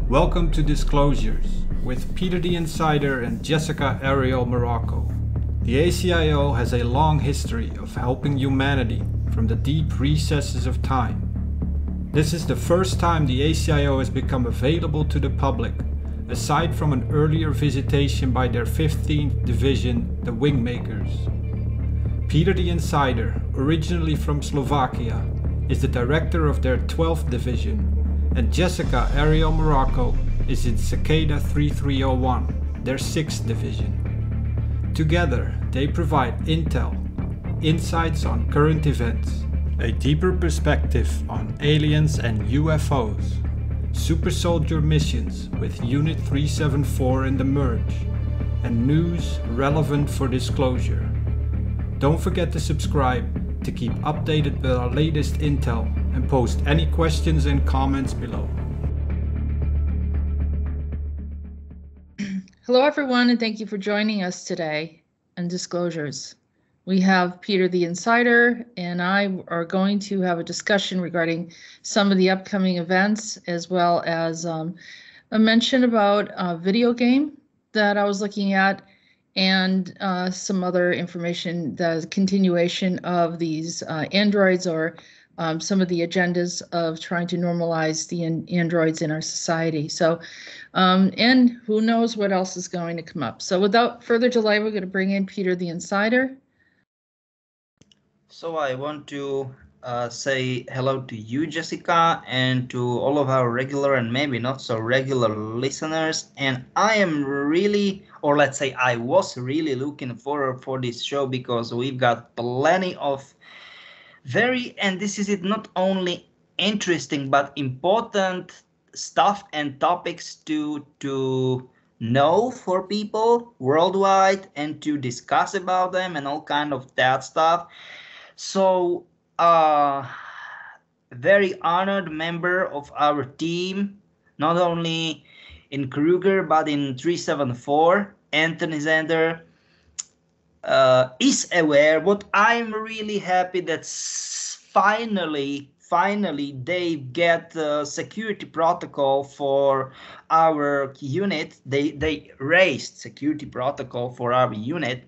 Welcome to Disclosures with Peter the Insider and Jessica Arael Morocco. The ACIO has a long history of helping humanity from the deep recesses of time. This is the first time the ACIO has become available to the public, aside from an earlier visitation by their 15th division, the Wingmakers. Peter the Insider, originally from Slovakia, is the director of their 12th division, and Jessica Arael Morocco is in Cicada 3301, their 6th division. Together, they provide intel, insights on current events, a deeper perspective on aliens and UFOs, super soldier missions with Unit 374 in the merge, and news relevant for disclosure. Don't forget to subscribe to keep updated with our latest intel and post any questions and comments below. Hello everyone, and thank you for joining us today on Disclosures. We have Peter the Insider and I are going to have a discussion regarding some of the upcoming events, as well as a mention about a video game that I was looking at, and some other information, the continuation of these androids, or some of the agendas of trying to normalize the androids in our society. So, and who knows what else is going to come up. So without further delay, we're going to bring in Peter the Insider. So I want to say hello to you, Jessica, and to all of our regular and maybe not so regular listeners. And I am really, or let's say I was really looking forward for this show, because we've got plenty of and this is it, not only interesting but important stuff and topics to know for people worldwide and to discuss about them and all kind of that stuff. So very honored member of our team, not only in Kruger but in 374, Anthony Zander, is aware. But I'm really happy that finally they get the security protocol for our unit. They raised security protocol for our unit,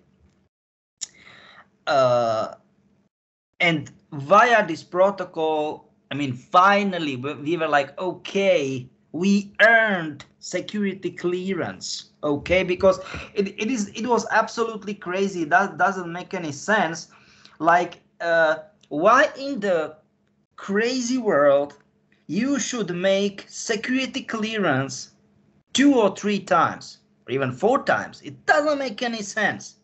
and via this protocol, I mean, finally we were like, okay, we earned security clearance. Okay, because it was absolutely crazy. That doesn't make any sense. Like, why in the crazy world you should make security clearance 2 or 3 times, or even 4 times? It doesn't make any sense.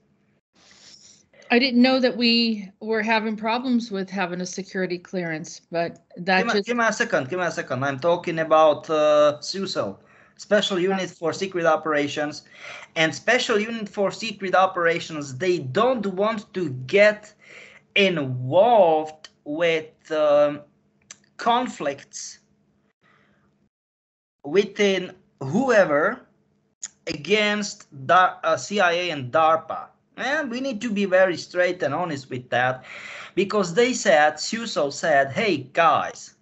I didn't know that we were having problems with having a security clearance, but that Give me a second. I'm talking about SUSO, Special Unit for Secret Operations. And Special Unit for Secret Operations, they don't want to get involved with conflicts within whoever against CIA and DARPA. And we need to be very straight and honest with that, because they said, SUSO said, hey guys,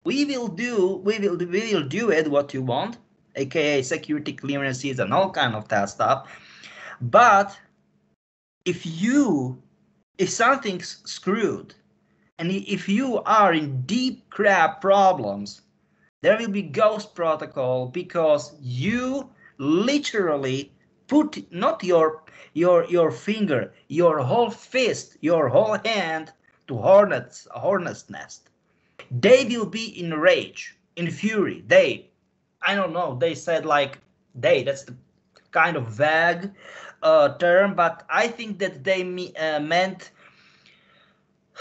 we will do it what you want, aka security clearances and all kind of that stuff. But if something's screwed, and if you are in deep crap problems, there will be ghost protocol, because you literally put not your finger, your whole fist, your whole hand to a hornet's nest. They will be in rage, in fury. I don't know, they said like that's the kind of vague term, but I think that they meant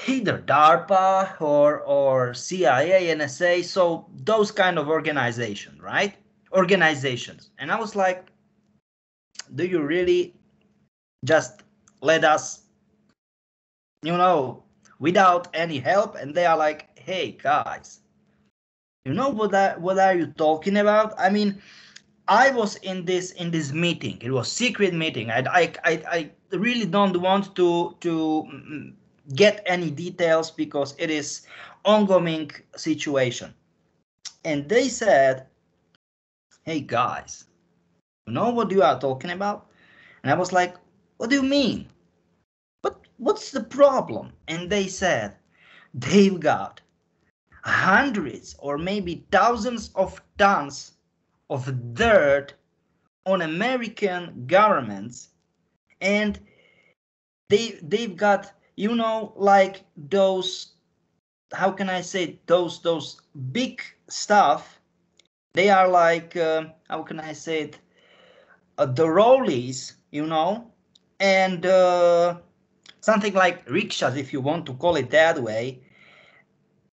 either DARPA or CIA, NSA, so those kind of organizations, right? Organizations. And I was like, do you really just let us, without any help? And they are like, hey guys, what are you talking about? I mean, I was in this meeting. It was secret meeting. I really don't want to get any details, because it is ongoing situation. And they said, hey guys, you know what you are talking about? And I was like, what do you mean? But what's the problem? And they said, they've got hundreds or maybe thousands of tons of dirt on American governments, and they've got, you know, like those, how can I say, those big stuff. They are like how can I say it, the rollies, you know, and something like rickshaws, if you want to call it that way.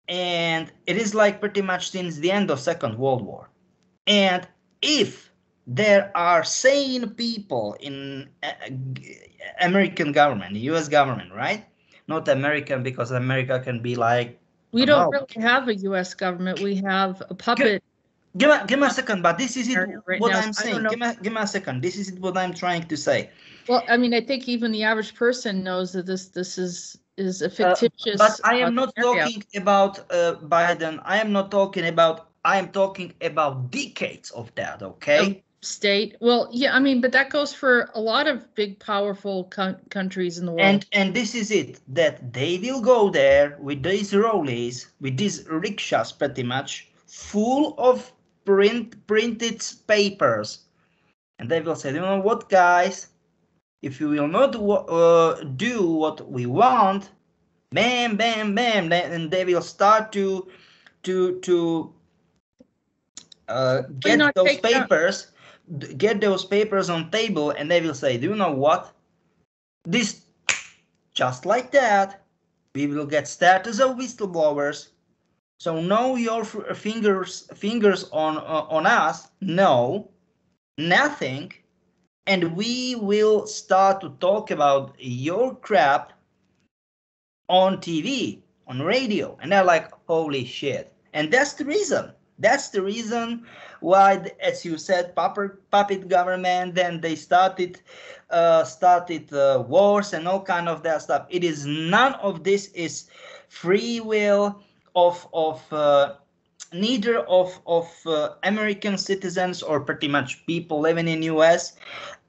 And it is like pretty much since the end of Second World War. And if there are sane people in American government, US government, right? Not American, because America can be like, We don't really have a U.S. government. We have a puppet. Give me a second, but this is it, Right what now, I'm saying. Give me a second. This is what I'm trying to say. Well, I mean, I think even the average person knows that this is a fictitious. But I am not talking about Biden. I am not talking about. I am talking about decades of that. Okay. State. Well, yeah, I mean, but that goes for a lot of big, powerful countries in the world. And this is it, that they will go there with these rollies, with these rickshaws, pretty much full of printed papers, and they will say, you know what, guys, if you will not do what we want, bam, bam, bam, and they will start to get those papers. Get those papers on table, and they will say, do you know what? This, just like that, we will get status of whistleblowers. So no, your fingers on us. No, nothing. And we will start to talk about your crap on TV, on radio. And they're like, holy shit. And that's the reason. That's the reason why, as you said, puppet government. Then they started wars and all kind of that stuff. It is none of this is free will of neither of American citizens or pretty much people living in US.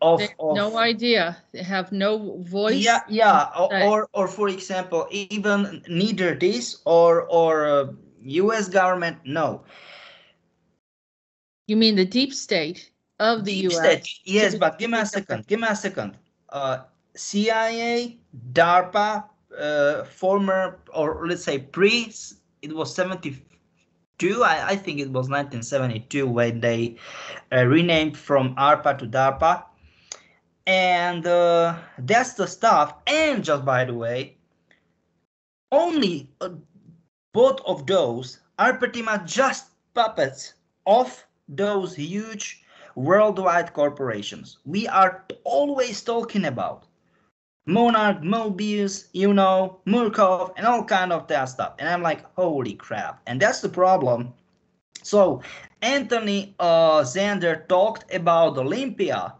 No idea. They have no voice. Yeah. Or for example, even neither this or US government. No. You mean the deep state of the US? State, yes, but give me a second. CIA, DARPA, former, or let's say it was 72. I think it was 1972 when they renamed from ARPA to DARPA. And that's the stuff. And just by the way, only both of those are pretty much just puppets of those huge worldwide corporations we are always talking about. Monarch, Mobius, you know, Murkov, and all kind of that stuff. And I'm like, holy crap. And that's the problem. So Anthony Zander talked about Olympia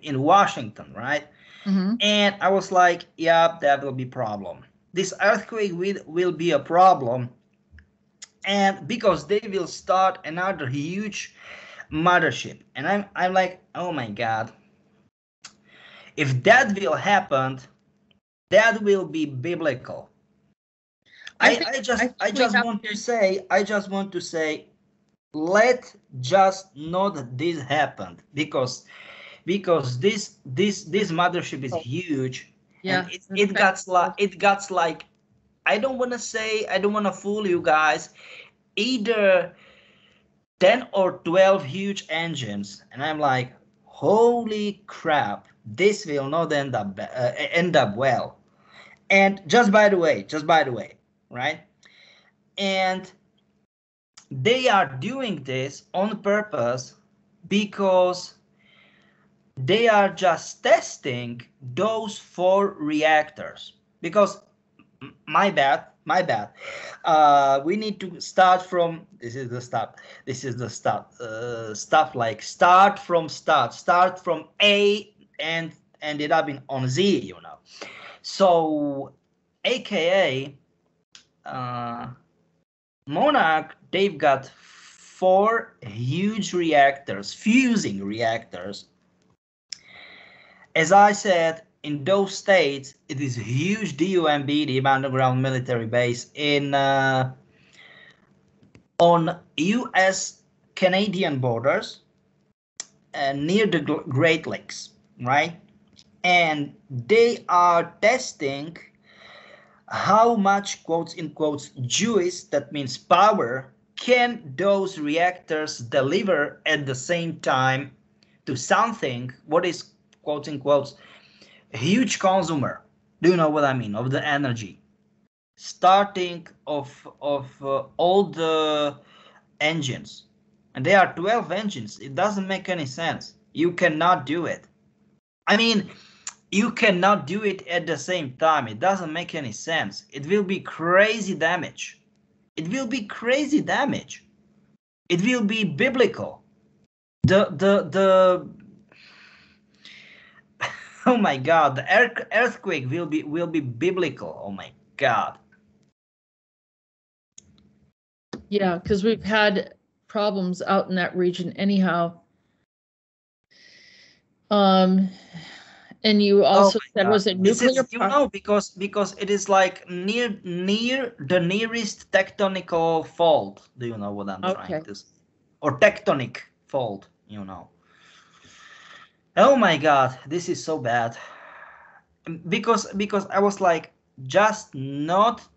in Washington, right? Mm-hmm. And I was like, yeah, that will be a problem. This earthquake will be a problem. And because they will start another huge mothership. And I'm like, oh my God. If that will happen, that will be biblical. I just want to say, let just not this happen, because this mothership is huge. Yeah. And it got like I don't want to fool you guys, either 10 or 12 huge engines, and I'm like, holy crap, this will not end up well. And just by the way, right? And they are doing this on purpose because they are just testing those 4 reactors. Because my bad. We need to start from, this is the stuff like start from A and ended up on Z, you know. So AKA Monarch, they've got 4 huge reactors, fusing reactors. As I said, in those states, it is a huge DUMB, Deep Underground Military Base, in on US-Canadian borders, near the Great Lakes, right? And they are testing how much, quotes in quotes, juice, that means power, can those reactors deliver at the same time to something what is, quotes in quotes, a huge consumer. Do you know what I mean? Of the energy. Starting of all the engines. And there are 12 engines. It doesn't make any sense. You cannot do it. I mean, you cannot do it at the same time. It doesn't make any sense. It will be crazy damage. It will be crazy damage. It will be biblical. Oh my God, the earthquake will be biblical. Oh my God. Yeah, because we've had problems out in that region anyhow. And you also said, was it nuclear? You know, because it is like near the nearest tectonical fault. Do you know what I'm trying to say? Or tectonic fault, you know. Oh my God, this is so bad. Because I was like, just not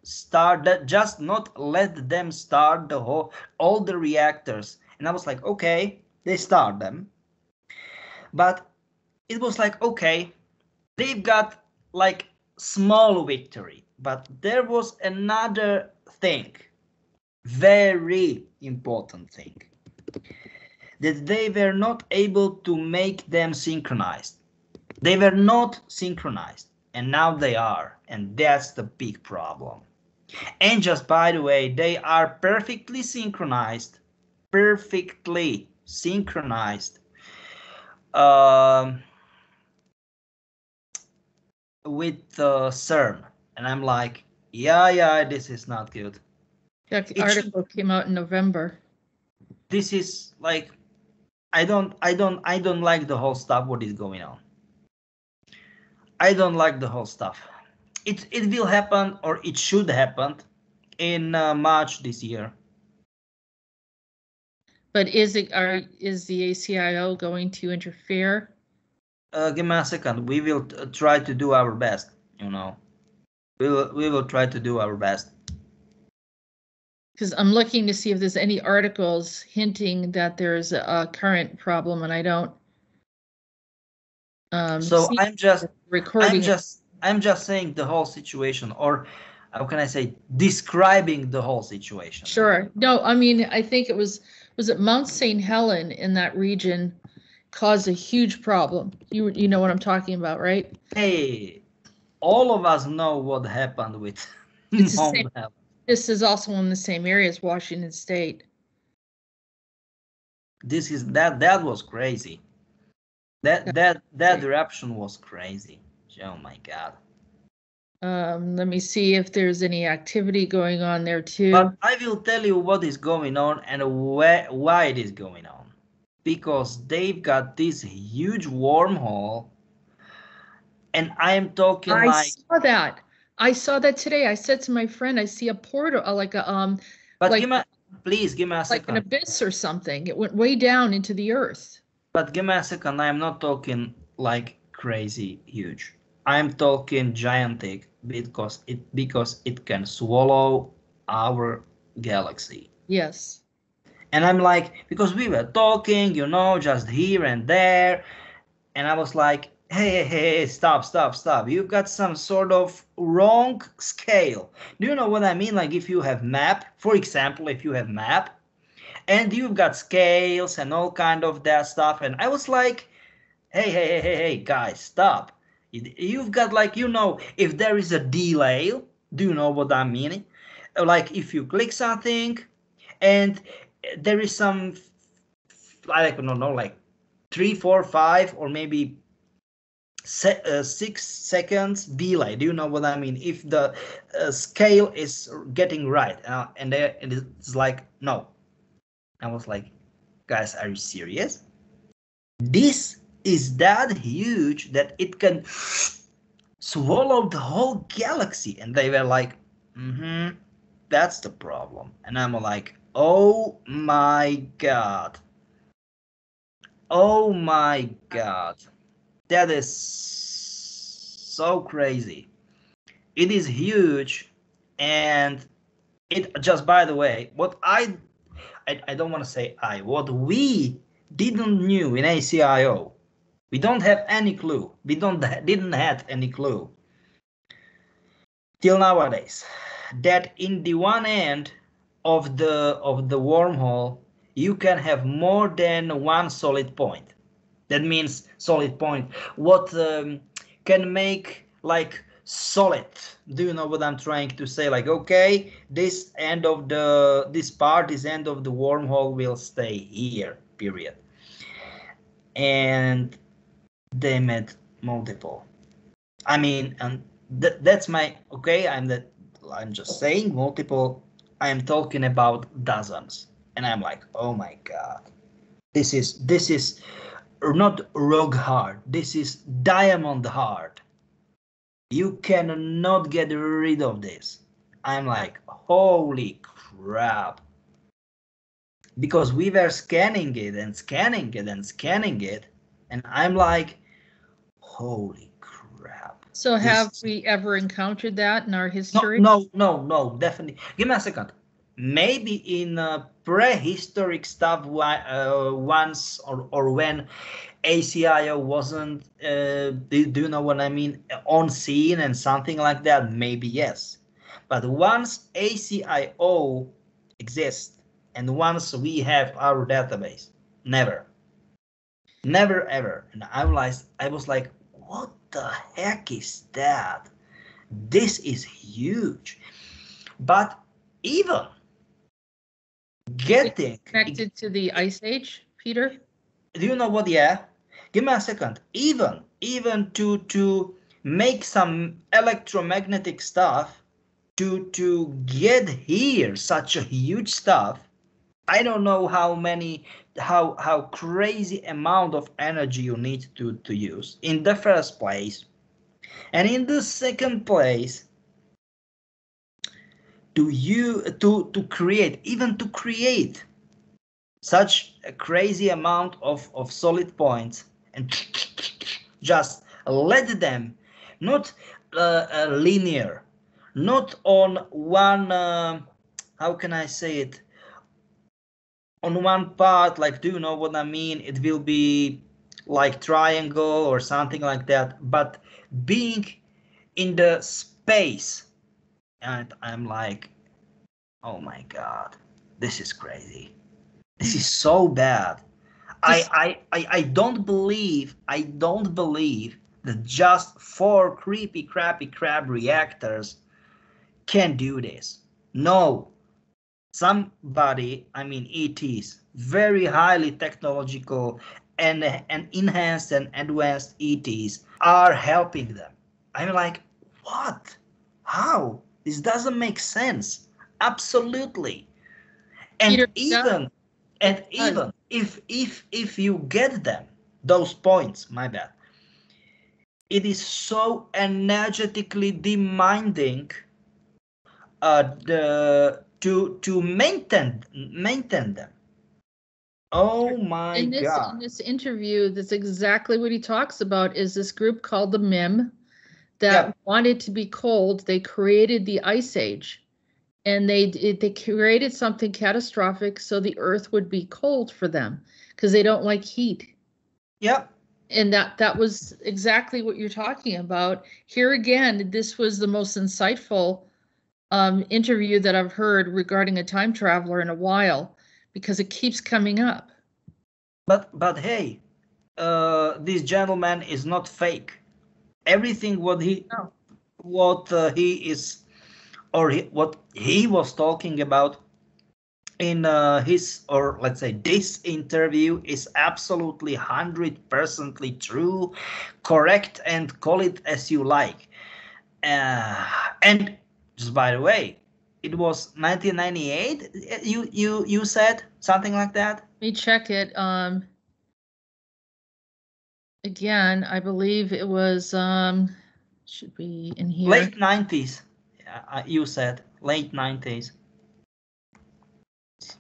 let them start all the reactors. And I was like, okay, they start them. But it was like, okay, they've got like small victory, but there was another thing, very important thing, that they were not able to make them synchronized. They were not synchronized, and now they are, and that's the big problem. And just by the way, they are perfectly synchronized, with CERN, and I'm like, yeah, this is not good. That article came out in November. This is like, I don't like the whole stuff. What is going on? I don't like the whole stuff. It will happen, or it should happen, in March this year. But is the ACIO going to interfere? Give me a second. We will try to do our best. You know, we will try to do our best. Because I'm looking to see if there's any articles hinting that there's a current problem, and I don't. So I'm just recording. I'm just saying the whole situation, or how can I say, describing the whole situation. Sure. No, I mean, I think it was it Mount St. Helen in that region caused a huge problem. You know what I'm talking about, right? Hey, all of us know what happened with Mount Helen. This is also in the same area as Washington State. That was crazy. That eruption was crazy. Oh my God. Let me see if there's any activity going on there too. But I will tell you what is going on and why it is going on. Because they've got this huge wormhole, and I am talking I saw that today. I said to my friend, I see a portal, like a But like, please give me a second. Like an abyss or something. It went way down into the earth. But give me a second. I am not talking like crazy huge. I am talking gigantic, because it can swallow our galaxy. Yes. And I'm like, because we were talking, you know, just here and there, and I was like, hey, stop. You've got some sort of wrong scale. Do you know what I mean? Like, if you have map, for example, if you have map, and you've got scales and all kind of that stuff, and I was like, hey, guys, stop. You've got, like, you know, if there is a delay, do you know what I mean? Like, if you click something and there is some, I don't know, like 3, 4, 5, or maybe 6 seconds delay. Do you know what I mean? If the scale is getting right, and it's like, no, I was like, guys, are you serious? This is that huge that it can swallow the whole galaxy. And they were like, that's the problem. And I'm like, oh my God. Oh my God. That is so crazy. It is huge. And it just, by the way, what I don't want to say what we didn't knew in ACIO, we don't have any clue. We didn't have any clue till nowadays that in the one end of the wormhole you can have more than one solid point. That means solid point. What can make like solid? Do you know what I'm trying to say? Like, okay, this end of this end of the wormhole will stay here, period. And they made multiple. I mean, and that's my, okay, I'm just saying multiple. I am talking about dozens. And I'm like, oh my God, this is not rock hard. This is diamond hard. You cannot get rid of this. I'm like, holy crap. Because we were scanning it and scanning it and scanning it. And I'm like, holy crap. So have we ever encountered that in our history? No, definitely. Give me a second. Maybe in prehistoric stuff once or when ACIO wasn't, do you know what I mean, on scene and something like that, maybe yes. But once ACIO exists and once we have our database, never ever. And I was like, what the heck is that? This is huge. But even getting connected to the Ice Age, Peter? Do you know what? Yeah, give me a second. Even to make some electromagnetic stuff to get here such a huge stuff. I don't know how crazy amount of energy you need to use in the first place, and in the second place to create such a crazy amount of solid points and just let them not linear, not on one how can I say it, on one part, like, do you know what I mean? It will be like triangle or something like that, but being in the space. And I'm like, oh my God, this is crazy. This is so bad. I don't believe that just 4 creepy crappy crab reactors can do this. No. Somebody, I mean ETs, very highly technological and enhanced and advanced ETs are helping them. I'm like, what? How? This doesn't make sense. Absolutely. And Peter, even if you get them, those points, my bad, it is so energetically demanding to maintain them. Oh my God. In this interview, that's exactly what he talks about, is this group called the MIM that wanted to be cold. They created the Ice Age, and they created something catastrophic so the Earth would be cold for them because they don't like heat. Yep. And that was exactly what you're talking about. Here again, this was the most insightful interview that I've heard regarding a time traveler in a while, because it keeps coming up. But hey, this gentleman is not fake. Everything what he is, or what he was talking about in his, or let's say this interview, is absolutely 100% true, correct, and call it as you like. And just by the way, it was 1998. You said something like that. Let me check it. Again, I believe it was should be in here. Late 90s. You said late 90s.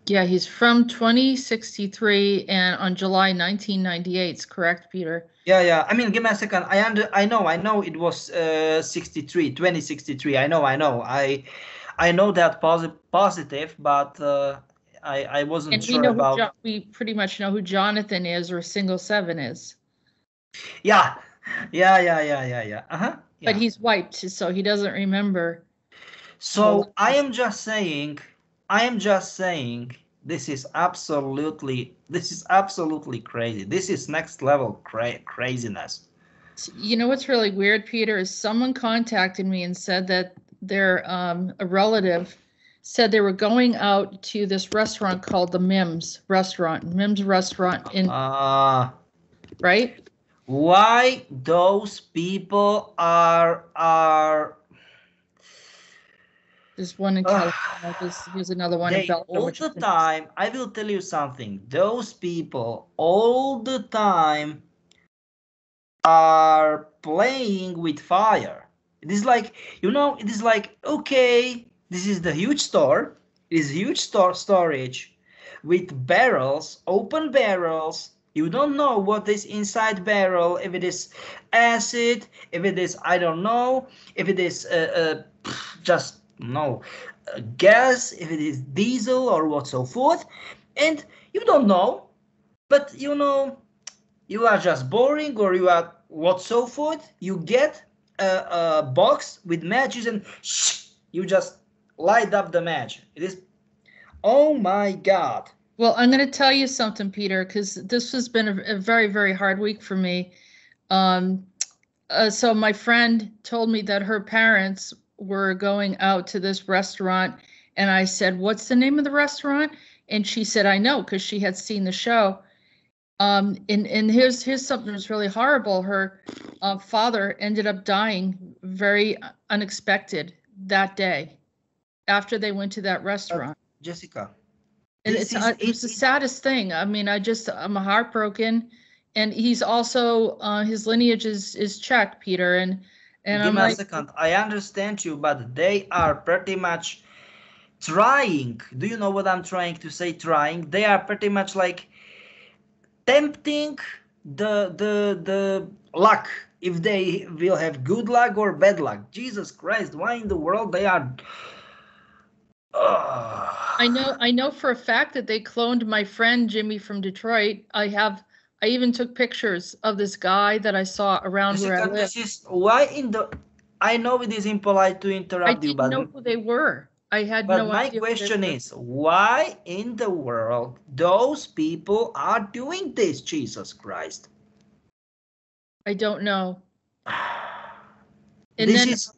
Yeah, he's from 2063 and on July 1998. Correct, Peter? Yeah. I mean, give me a second. I know it was 2063. I know. I know that positive, but I wasn't and sure about. We pretty much know who Jonathan is or Single 7 is. Yeah. Uh-huh. But he's wiped, so he doesn't remember. So I am just saying, this is absolutely crazy. This is next level craziness. You know what's really weird, Peter, is someone contacted me and said that their a relative said they were going out to this restaurant called the Mims restaurant in right? Why those people are There's one in California. Here's another one in Belgium. All the time, I will tell you something. Those people all the time are playing with fire. It is like, it is like, okay, this is the huge store. It is huge storage with barrels, open barrels. You don't know what is inside barrel, if it is acid, if it is, I don't know, if it is just, no, gas, if it is diesel or what so forth. And you don't know, but you are just boring or you are what so forth. You get a box with matches and you just light up the match. It is, oh my God. Well, I'm going to tell you something, Peter, because this has been a very, very hard week for me. So my friend told me that her parents were going out to this restaurant, and I said, "What's the name of the restaurant?" And she said, "I know," because she had seen the show. And here's something that's really horrible. Her father ended up dying very unexpected that day after they went to that restaurant. Jessica. And it's the saddest thing. I mean, I'm heartbroken, and he's also his lineage is Czech, Peter, and give me a second. I understand you, but they are pretty much trying. Do you know what I'm trying to say? Trying. They are pretty much like tempting the luck, if they will have good luck or bad luck. Jesus Christ! Why in the world they are? I know for a fact that they cloned my friend Jimmy from Detroit. I even took pictures of this guy that I saw around where I live. This is why I know it is impolite to interrupt you, but I didn't know who they were. I had no idea. But my question is, why in the world those people are doing this? Jesus Christ! I don't know. And this then is.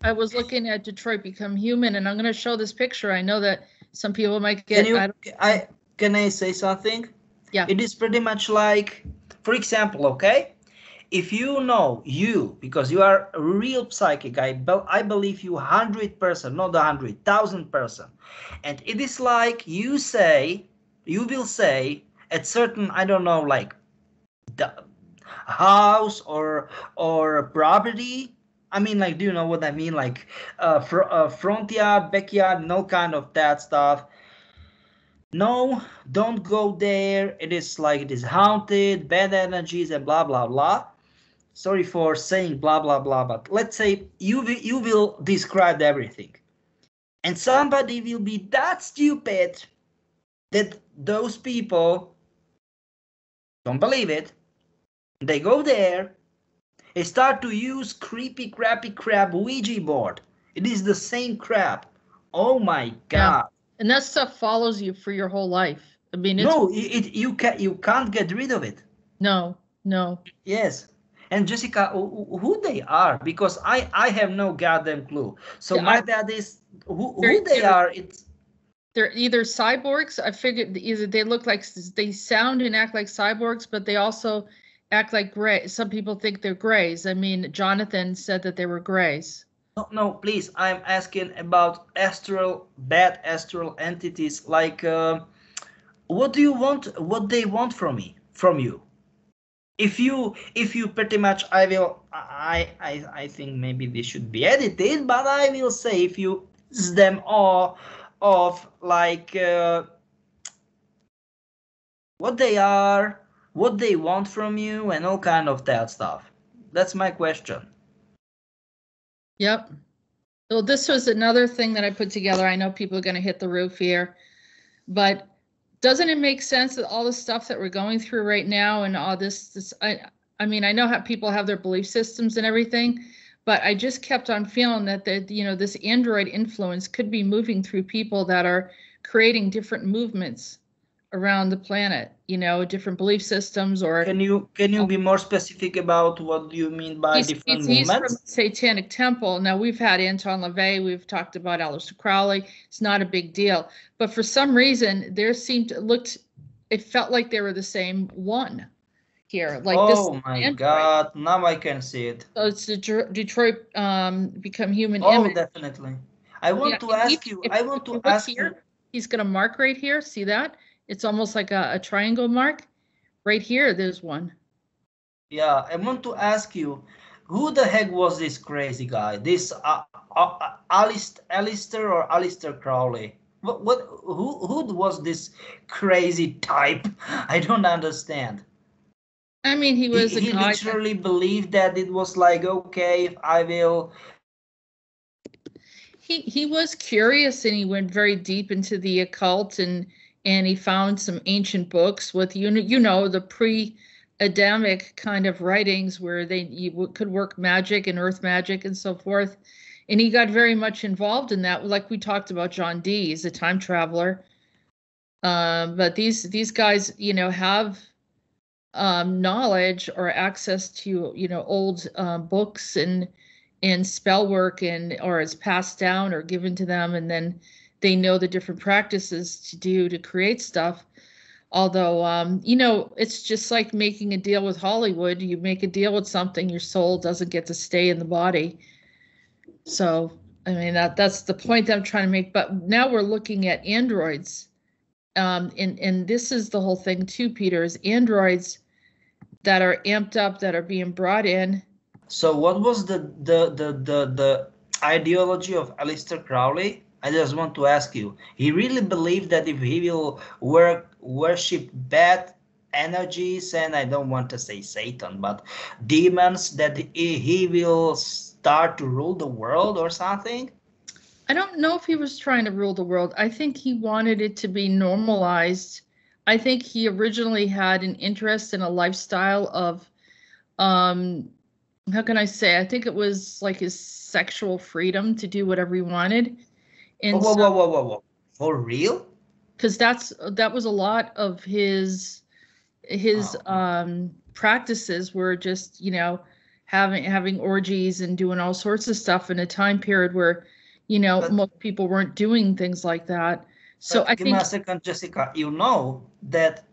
I was looking at Detroit Become Human, and I'm going to show this picture. I know that some people might get. Can I say something? Yeah. It is pretty much like, for example, okay, if because you are a real psychic, I believe you 100%, not 100,000%, and it is like you will say at certain, I don't know, like the house or property. I mean, like, do you know what I mean? Like front yard, backyard, no kind of that stuff. No, don't go there. It is like it is haunted, bad energies, and blah blah blah. Sorry for saying blah blah blah, but let's say you will describe everything, and somebody will be that stupid that those people don't believe it. They go there. They start to use creepy, crappy crap Ouija board. It is the same crap. Oh my God. Yeah. And that stuff follows you for your whole life. I mean, you can't get rid of it. No. Yes. And Jessica, who they are? Because I have no goddamn clue. So my bad is who they are. They're either cyborgs. I figured either they look like, they sound and act like cyborgs, but they also act like gray. Some people think they're grays. I mean, Jonathan said that they were grays. No, no, please. I'm asking about bad astral entities. Like, what do you want? What they want from me, from you? If you pretty much, I think maybe this should be edited, but I will say if you them all of like what they are, what they want from you, and all kind of that stuff. That's my question. Yep. Well, this was another thing that I put together. I know people are going to hit the roof here, but doesn't it make sense that all the stuff that we're going through right now and all this, I mean, I know how people have their belief systems and everything, but I just kept on feeling that this Android influence could be moving through people that are creating different movements around the planet, different belief systems or. Can you be more specific about what do you mean by different He's from movements? the Satanic Temple. Now we've had Anton LaVey, we've talked about Aleister Crowley. It's not a big deal, but for some reason it felt like they were the same one here. Like this. Oh my Android. God! Now I can see it. So it's the Detroit Become Human Oh, image. definitely. I want to ask you. I want to ask you. He's going to mark right here. See that? It's almost like a triangle mark. Right here, there's one. Yeah, I want to ask you, who the heck was this crazy guy? This Alistair or Alistair Crowley? Who was this crazy type? I don't understand. I mean, he was He literally believed that it was like, okay, I will. He was curious and he went very deep into the occult and he found some ancient books with the pre-Adamic kind of writings where you could work magic and earth magic and so forth. And he got very much involved in that, like we talked about John Dee. He's a time traveler. But these guys, have knowledge or access to, old books and spell work or it's passed down or given to them, and then they know the different practices to do to create stuff. Although, it's just like making a deal with Hollywood. You make a deal with something, your soul doesn't get to stay in the body. So, I mean, that's the point that I'm trying to make. But now we're looking at androids. And this is the whole thing too, Peter, is androids that are amped up, that are being brought in. So what was the ideology of Aleister Crowley? I just want to ask you. He really believed that if he will worship bad energies, and I don't want to say Satan, but demons, that he will start to rule the world or something? I don't know if he was trying to rule the world. I think he wanted it to be normalized. I think he originally had an interest in a lifestyle of, how can I say? I think it was like his sexual freedom to do whatever he wanted. And whoa. For real? Because that was a lot of his practices were just, having orgies and doing all sorts of stuff in a time period where, most people weren't doing things like that. So I think. Give me a second, Jessica. You know that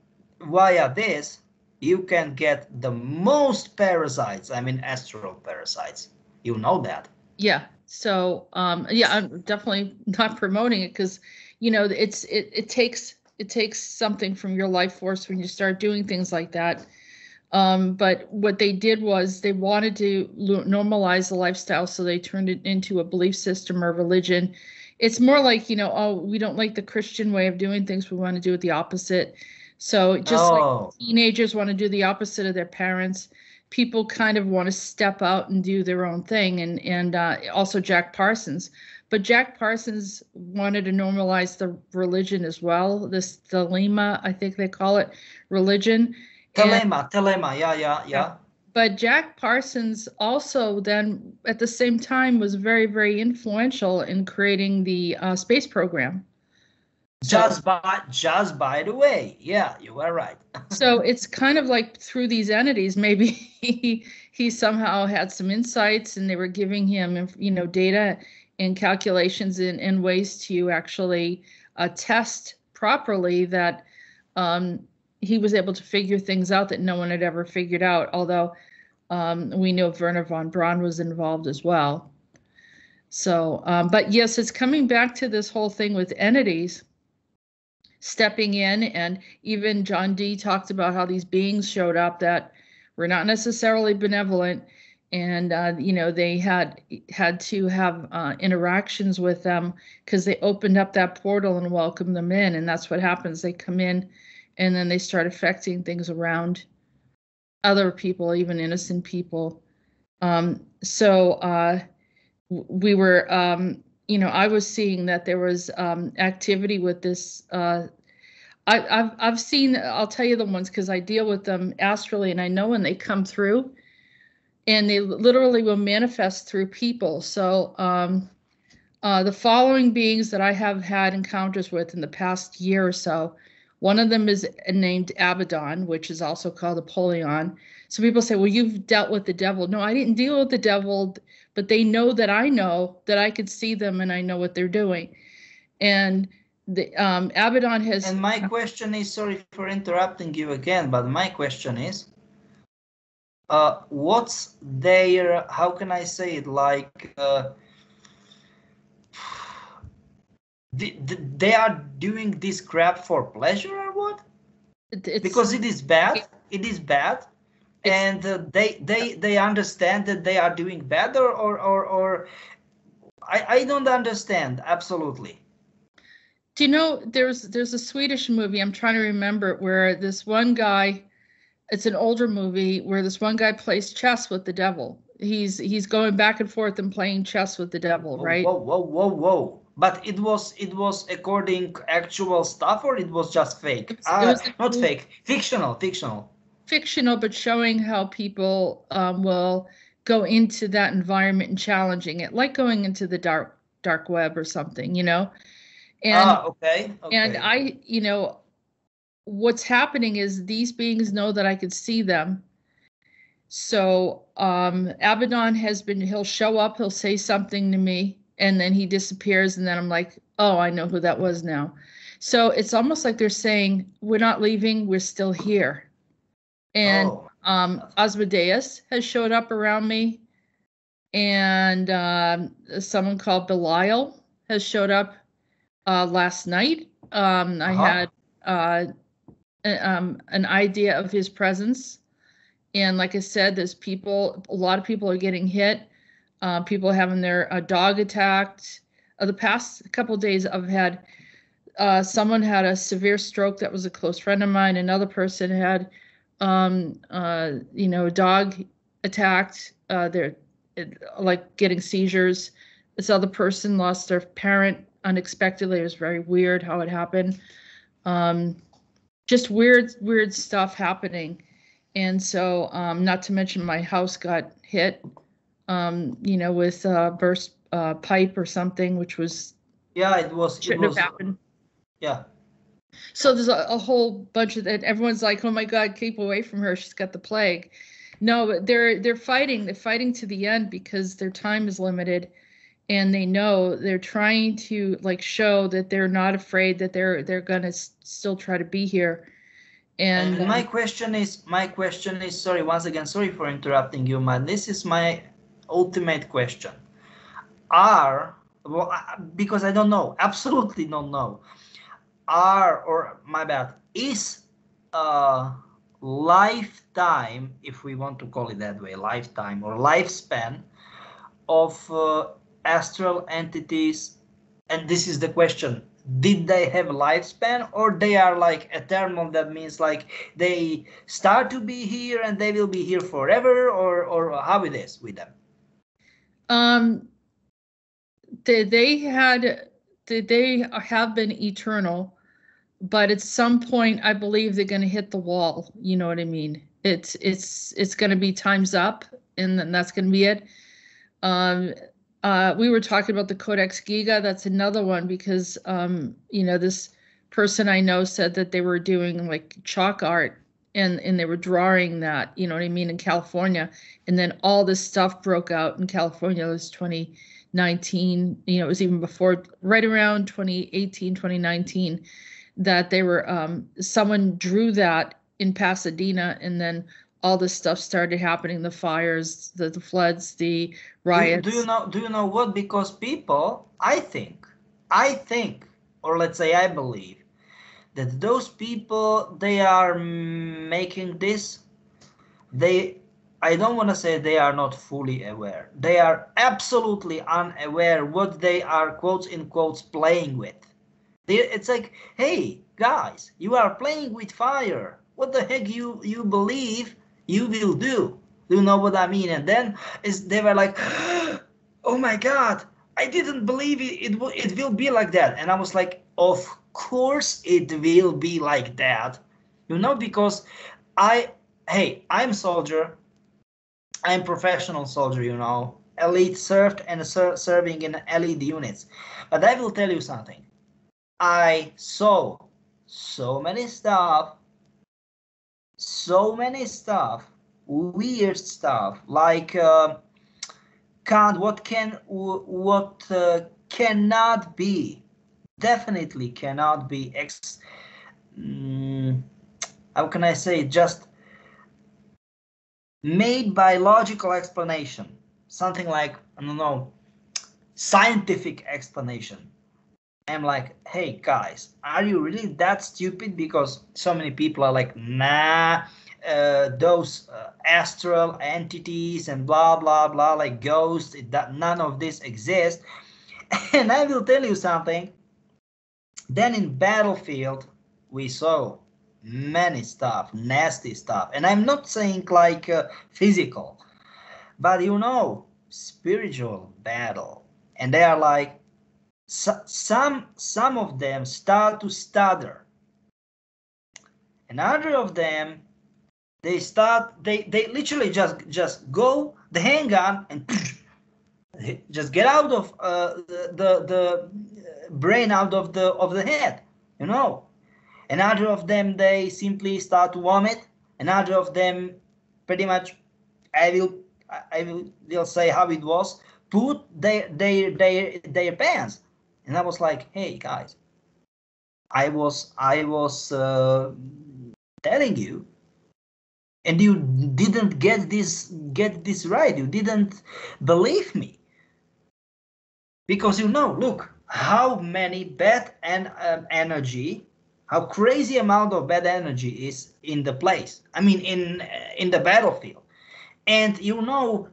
via this, you can get the most parasites. I mean, astral parasites. You know that. Yeah. So, yeah, I'm definitely not promoting it because, it takes something from your life force when you start doing things like that. But what they did was they wanted to normalize the lifestyle, so they turned it into a belief system or religion. It's more like, we don't like the Christian way of doing things. We want to do it the opposite. So just like teenagers want to do the opposite of their parents, people kind of want to step out and do their own thing. And also Jack Parsons. But Jack Parsons wanted to normalize the religion as well. This Thelema, I think they call it, religion. Telema, yeah. But Jack Parsons also then at the same time was very, very influential in creating the space program. Just by the way, yeah, you are right. So it's kind of like through these entities, maybe he somehow had some insights and they were giving him, data and calculations and ways to actually test properly that he was able to figure things out that no one had ever figured out, although we know Werner von Braun was involved as well. So, but yes, it's coming back to this whole thing with entities stepping in, and even John D talked about how these beings showed up that were not necessarily benevolent, and you know, they had to have interactions with them because they opened up that portal and welcomed them in, and that's what happens. They come in, and then they start affecting things around other people, even innocent people. So we were, you know, I was seeing that there was activity with this. I've seen, I'll tell you the ones because I deal with them astrally, and I know when they come through, and they literally will manifest through people. So the following beings that I have had encounters with in the past year or so, one of them is named Abaddon, which is also called Apollyon. So people say, well, you've dealt with the devil. No, I didn't deal with the devil, but they know that I could see them and I know what they're doing. And the Abaddon has... And my question is, sorry for interrupting you again, but my question is, what's their, how can I say it, like, they are doing this crap for pleasure or what? Because it is bad. It is bad, and they understand that they are doing bad, or I don't understand absolutely. Do you know there's a Swedish movie, I'm trying to remember it, where this one guy, it's an older movie where this one guy plays chess with the devil. He's going back and forth and playing chess with the devil, right? Whoa. But it was according actual stuff, or it was just fake? It was not fake, fictional. Fictional, but showing how people will go into that environment and challenging it, like going into the dark web or something, you know. And okay. And I, you know, what's happening is these beings know that I could see them. So Abaddon he'll show up, he'll say something to me, and then he disappears, and then I'm like, oh, I know who that was now. So it's almost like they're saying, we're not leaving, we're still here. And Asmodeus has showed up around me, and someone called Belial has showed up last night. I had an idea of his presence. And like I said, there's a lot of people are getting hit. People having their dog attacked. The past couple of days I've had, someone had a severe stroke that was a close friend of mine. Another person had, you know, a dog attacked. They're like getting seizures. This other person lost their parent unexpectedly. It was very weird how it happened. Just weird stuff happening. And so, not to mention my house got hit, you know, with a burst pipe or something, which was... Yeah, shouldn't have happened. Yeah. So there's a whole bunch of that. Everyone's like, oh my God, keep away from her. She's got the plague. No, but they're fighting. They're fighting to the end because their time is limited. And they know they're trying to like show that they're not afraid, that they're gonna still try to be here. And my question is, sorry, once again, sorry for interrupting you, man. This is my ultimate question. Because I don't know, absolutely don't know. Is lifetime, if we want to call it that way, lifetime or lifespan of astral entities, and this is the question, did they have a lifespan, or they are like eternal? That means like they start to be here and they will be here forever, or how it is with them? They have been eternal, but at some point I believe they're going to hit the wall. You know what I mean? It's going to be time's up, and then that's going to be it. We were talking about the Codex Giga. That's another one because, you know, this person I know said that they were doing like chalk art and they were drawing that, you know what I mean, in California. And then all this stuff broke out in California. It was 2019, you know, it was even before, right around 2018, 2019, that they were, someone drew that in Pasadena and then all this stuff started happening, the fires, the floods, the riots. Do you know what? Because people, I think, or let's say I believe, that those people, they are making this, I don't want to say they are not fully aware. They are absolutely unaware what they are, quotes in quotes, playing with. It's like, hey guys, you are playing with fire. What the heck you believe you will do? Do you know what I mean? And then they were like, oh my God, I didn't believe it will be like that. And I was like, of course it will be like that. Because I'm soldier. I'm professional soldier, elite served and serving in elite units. But I will tell you something. I saw so many stuff, weird stuff, like what cannot be, definitely cannot be how can I say, just made by logical explanation, something like, I don't know, scientific explanation. I'm like, hey guys, are you really that stupid? Because so many people are like, nah, those astral entities and blah blah blah, like ghosts, none of this exists. And I will tell you something. Then in battlefield, we saw many stuff, nasty stuff, and I'm not saying like physical, but spiritual battle, and they are like, some of them start to stutter, and other of them they literally just go the handgun and just get out of the brain out of the head, and other of them they simply start to vomit, and other of them pretty much, I will say how it was, put their pants. And I was like, hey guys, I was telling you, and you didn't get this right. You didn't believe me, because look how many bad energy, how crazy amount of bad energy is in the place. I mean, in the battlefield, and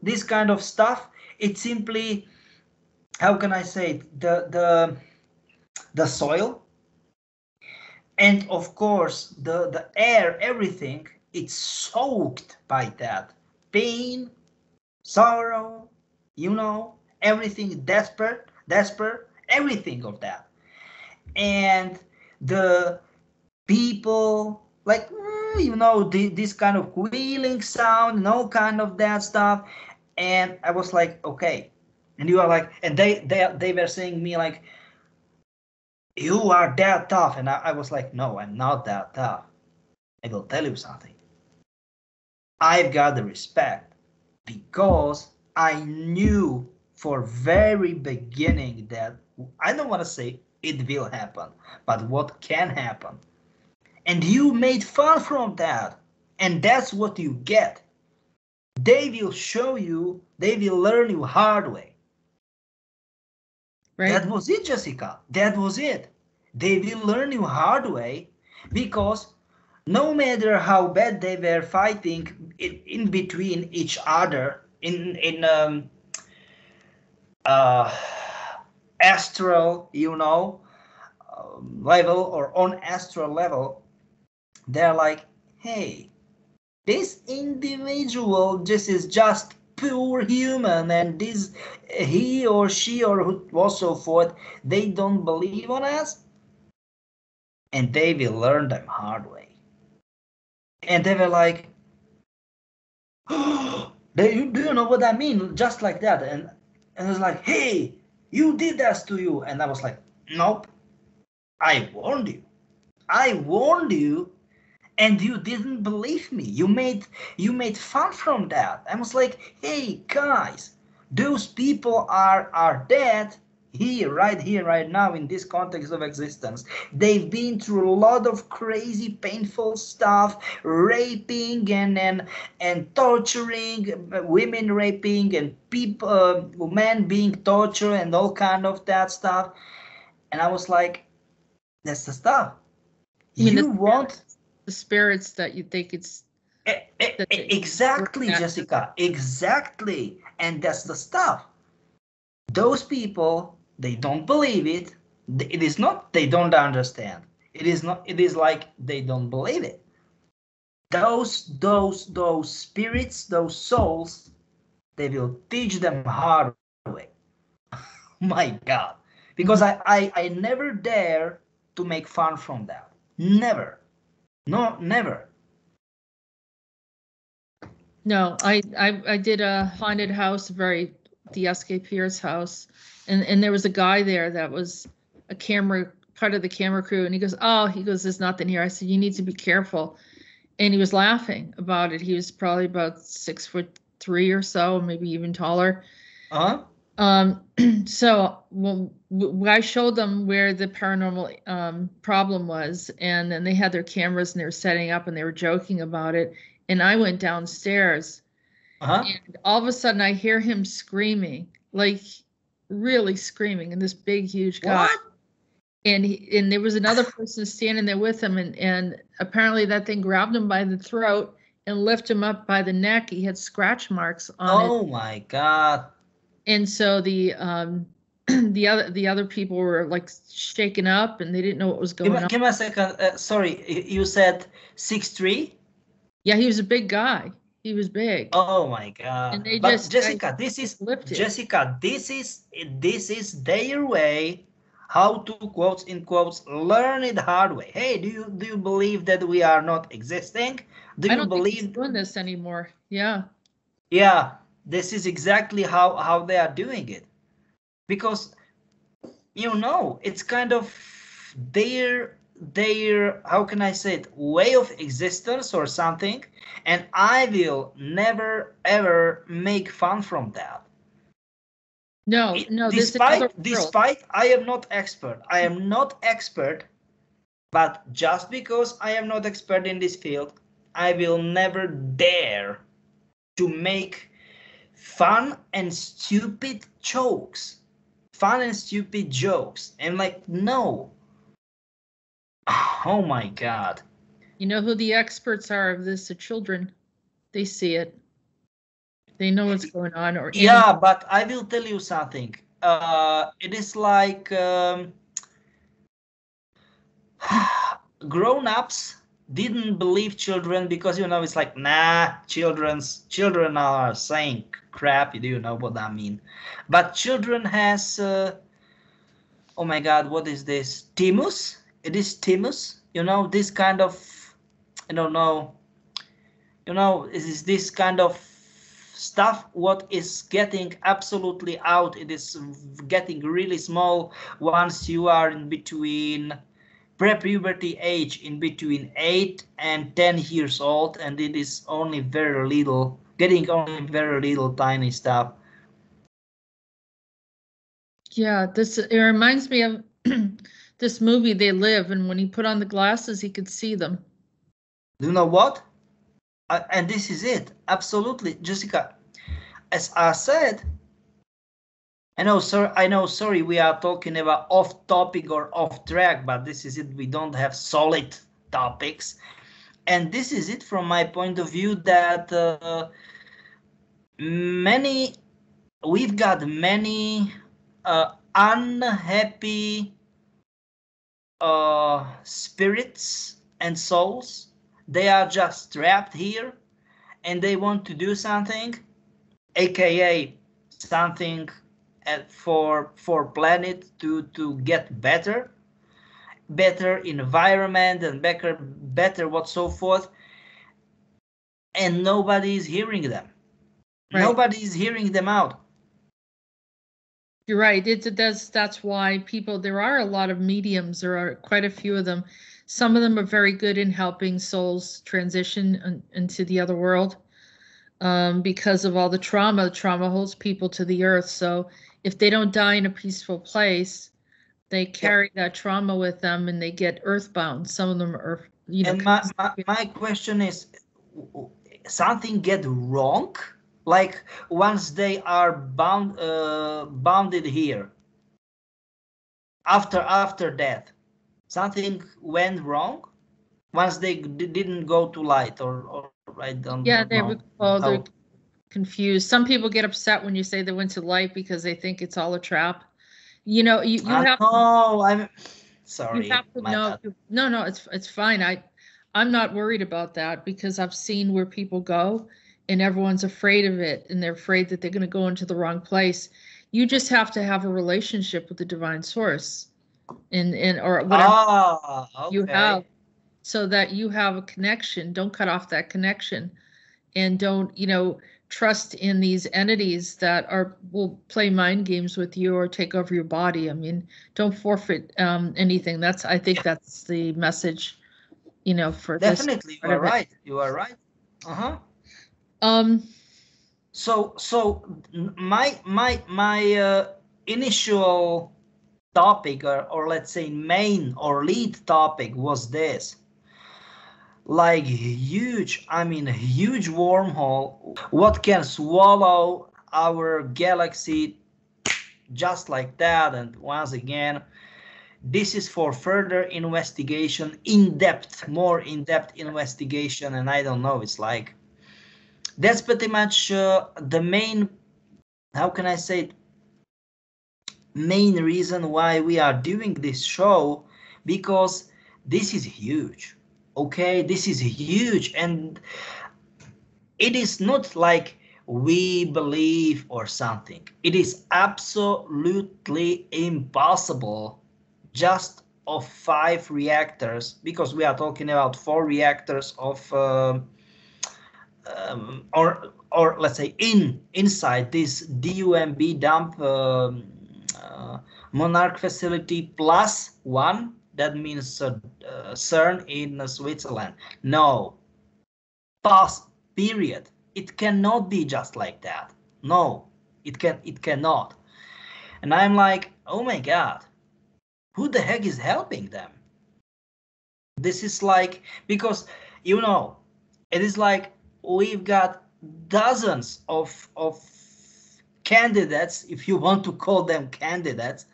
this kind of stuff. It simply, how can I say it, the soil, and of course the air, everything, it's soaked by that pain, sorrow, everything, desperate, everything of that. And the people, like, this kind of squealing sound, all kind of that stuff. And I was like, okay. And you are like, and they were saying me like, you are that tough. And I was like, no, I'm not that tough. I will tell you something. I've got the respect because I knew for very beginning that, I don't want to say it will happen, but what can happen. And you made fun from that. And that's what you get. They will show you, they will learn you hard way. Right. That was it, Jessica. That was it. They will learn you hard way, because no matter how bad they were fighting in between each other in astral, level, or on astral level, they're like, hey, this individual is just pure human, and this he or she or so forth, they don't believe on us, and they will learn them hard way. And they were like, oh, do you know what I mean? Just like that. And it was like, hey, you did that to you. And I was like, nope, I warned you, and you didn't believe me. You made fun from that. I was like, hey guys, those people are dead. here, right now, in this context of existence. They've been through a lot of crazy, painful stuff, raping and torturing, women raping, and people, men being tortured, and all kind of that stuff. And I was like, that's the stuff. You want the spirits that you think it's exactly, Jessica, exactly, and that's the stuff. Those people, they don't believe it. It is not they don't understand. It is not. It is like they don't believe it. Those spirits, those souls, they will teach them hard way. My God, because I never dare to make fun from that. Never, no, never. No, I did a haunted house, the S.K. Pierce house, and there was a guy there that was part of the camera crew, and he goes, there's nothing here. I said, you need to be careful, and he was laughing about it. He was probably about 6'3" or so, maybe even taller. So I showed them where the paranormal problem was, and then they had their cameras and they were setting up and they were joking about it. And I went downstairs, and all of a sudden I hear him screaming, like really screaming, and this big, huge guy. What? And there was another person standing there with him, and apparently that thing grabbed him by the throat and lifted him up by the neck. He had scratch marks on it. Oh my God. And so the other people were like shaken up, and they didn't know what was going on. Give me a second. Sorry, you said 6'3"? Yeah, he was a big guy. He was big. Oh my God! And But Jessica, this is their way how to, quotes in quotes, learn it the hard way. Hey, do you believe that we are not existing? Do you believe think he's doing this anymore? Yeah. Yeah, this is exactly how they are doing it, because it's kind of their how can I say it, way of existence or something, and I will never ever make fun from that. No, despite I am not expert, but just because I am not expert in this field, I will never dare to make fun and stupid jokes. And like, no. Oh my God. You know who the experts are of this? The children. They see it. They know what's going on. Yeah, but I will tell you something. It is like grown-ups didn't believe children because, it's like, nah, children are saying crap. Do you know what I mean? But children has, oh my God, what is this? Timus? It is Timus, this kind of, I don't know, it is this kind of stuff what is getting absolutely out. It is getting really small once you are in between pre-puberty age, in between 8 and 10 years old, and it is only very little, tiny stuff. Yeah, it reminds me of this movie, They Live, and when he put on the glasses, he could see them. Do you know what? And this is it. Absolutely, Jessica. As I said, I know, sorry, we are talking about off topic or off track, but this is it. We don't have solid topics. And this is it from my point of view, that we've got many unhappy spirits and souls. They are just trapped here and they want to do something, aka something for planet to get better environment and better what so forth, and nobody is hearing them. Right. Nobody is hearing them out. You're right. That's why there are a lot of mediums. There are quite a few of them. Some of them are very good in helping souls transition into the other world, because of all the trauma. Trauma holds people to the earth. So if they don't die in a peaceful place, they carry that trauma with them and they get earthbound. Some of them are, And my question is, something get wrong? Like once they are bounded here, after death, something went wrong? Once they didn't go to light, or I don't know. They're confused. Some people get upset when you say they went to light because they think it's all a trap. You know, you have. No, I'm sorry. You have to know. No, it's fine. I'm not worried about that because I've seen where people go and everyone's afraid of it and they're afraid that they're going to go into the wrong place. You just have to have a relationship with the divine source and or whatever you have, so that you have a connection. Don't cut off that connection, and don't, trust in these entities that will play mind games with you or take over your body. I mean, don't forfeit anything. I think that's the message, for definitely. This you are right. You are right. So my initial topic, or let's say main or lead topic, was this. Like huge wormhole, what can swallow our galaxy just like that. And once again, this is for further investigation, more in-depth investigation. And I don't know, it's like, that's pretty much the main, how can I say it, main reason why we are doing this show, because this is huge. Okay, this is huge, and it is not like we believe or something. It is absolutely impossible just of 5 reactors, because we are talking about 4 reactors of or let's say inside this DUMB dump Monarch facility plus 1. That means CERN in Switzerland. No. Period. It cannot be just like that. No, it cannot. And I'm like, oh my God, who the heck is helping them? This is like, because, it is like we've got dozens of candidates, if you want to call them candidates,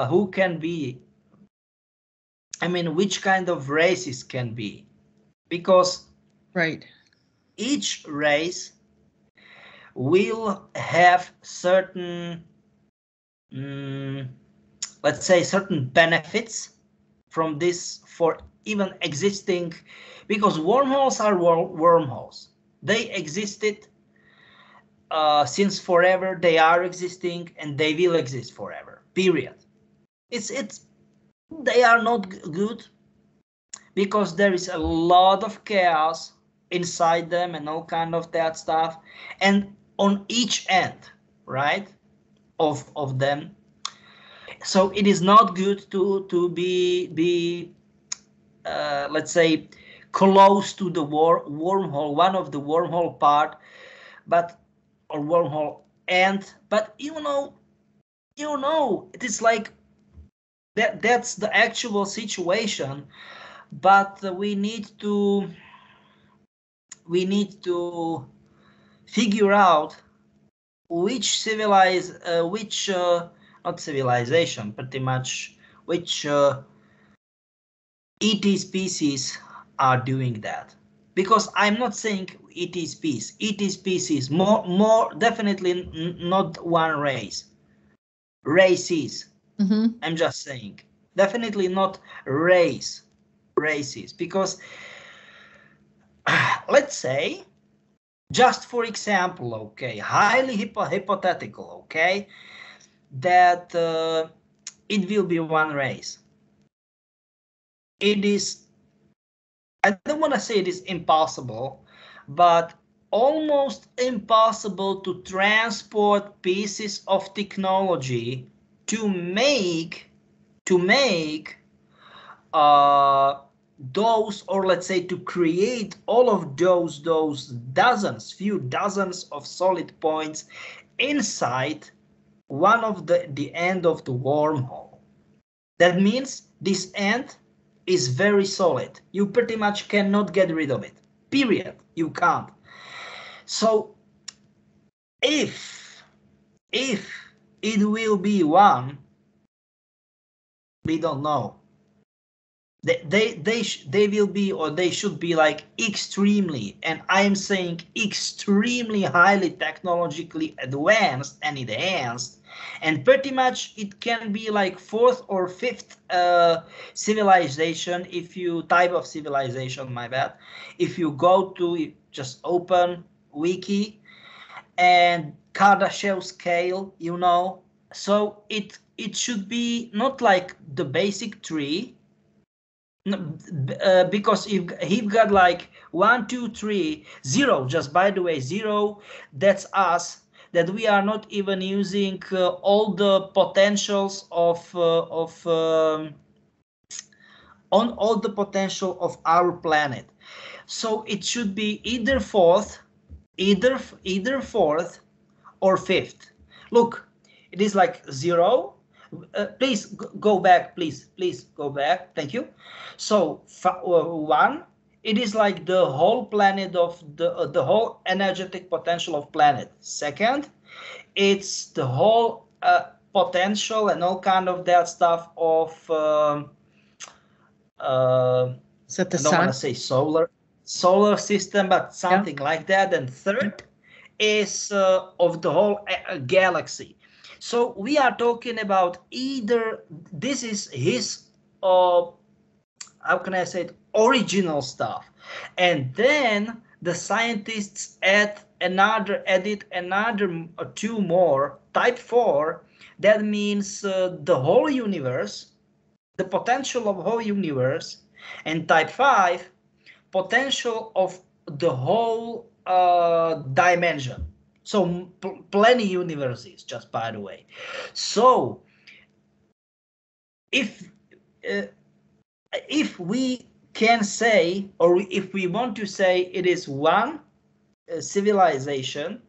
who can be, which kind of races can be, because each race will have certain, let's say, certain benefits from this for even existing, because wormholes are wormholes. They existed since forever. They are existing and they will exist forever. Period. They are not good because there is a lot of chaos inside them and all kind of that stuff, and on each end, right, of them. So it is not good to be let's say close to the wormhole, one of the wormhole part, or wormhole end. But it is like that's the actual situation. But we need to figure out which not civilization, pretty much which ET species are doing that. Because I'm not saying ET species, more definitely not one race. Races. I'm just saying, definitely not races, because let's say, just for example, okay, highly hypothetical, okay, that it will be one race. It is, I don't want to say it is impossible, but almost impossible to transport pieces of technology to make those, or let's say to create all of those few dozens of solid points inside one of the end of the wormhole. That means this end is very solid. You pretty much cannot get rid of it. Period. You can't. So if it will be one, we don't know. They will be, or they should be, like extremely, and I'm saying extremely highly technologically advanced and enhanced, and pretty much it can be like fourth or fifth civilization, if you type of civilization, my bad, if you go to just open wiki and Kardashev scale, you know, so it should be not like the basic tree. Because if he got like 1, 2, 3, 0, just by the way, 0, that's us, that we are not even using all the potentials of on all the potential of our planet. So it should be either fourth, either fourth or fifth. Look, it is like 0. Please go back, please go back, thank you. So 1, it is like the whole planet of the whole energetic potential of planet. Second, it's the whole potential and all kind of that stuff of Is that the I don't want to say solar system, but something like that. And third is of the whole galaxy. So we are talking about either this is his how can I say it, original stuff, and then the scientists added another 2 more, type 4. That means the whole universe, the potential of whole universe, and type 5, potential of the whole dimension. So plenty universes, just by the way. So if we can say, or if we want to say it is one civilization,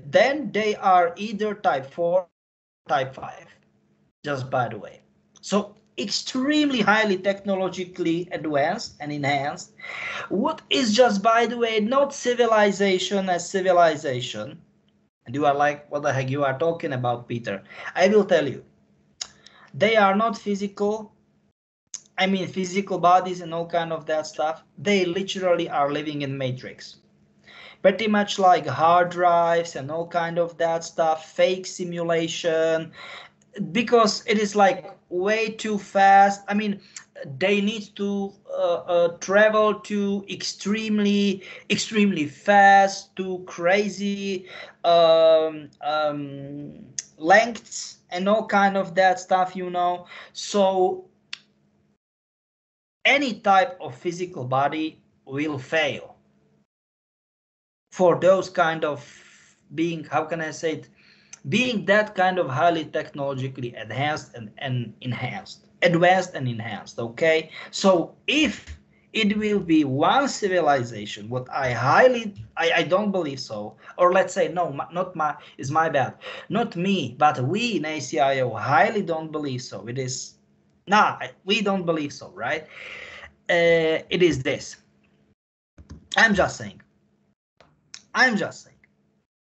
then they are either type 4 or type 5, just by the way. So extremely highly technologically advanced and enhanced. What is, just by the way, not civilization as civilization. And you are like, what the heck you are talking about, Peter? I will tell you. They are not physical. I mean, physical bodies and all kind of that stuff. They literally are living in matrix. Pretty much like hard drives and all kind of that stuff, fake simulation, because it is like way too fast. I mean, they need to travel to extremely fast, to crazy lengths and all kind of that stuff, you know. So any type of physical body will fail for those kind of being, how can I say it, being that kind of highly technologically advanced and enhanced, okay? So if it will be one civilization, what I don't believe so, or let's say, no, not my, is my bad, not me, but we in ACIO highly don't believe so. It is, we don't believe so, right? It is this. I'm just saying.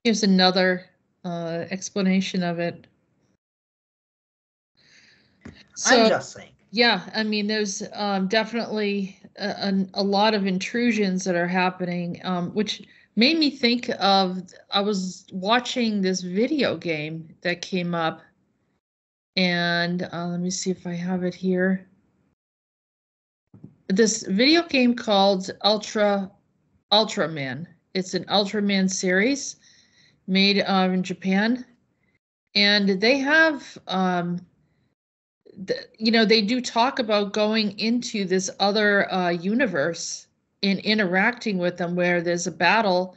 Here's another explanation of it. So, I'm just saying. Yeah, I mean, there's definitely a lot of intrusions that are happening, which made me think of, I was watching this video game that came up, and let me see if I have it here. This video game called Ultraman. It's an Ultraman series made in Japan, and they have you know, they do talk about going into this other universe and interacting with them, where there's a battle,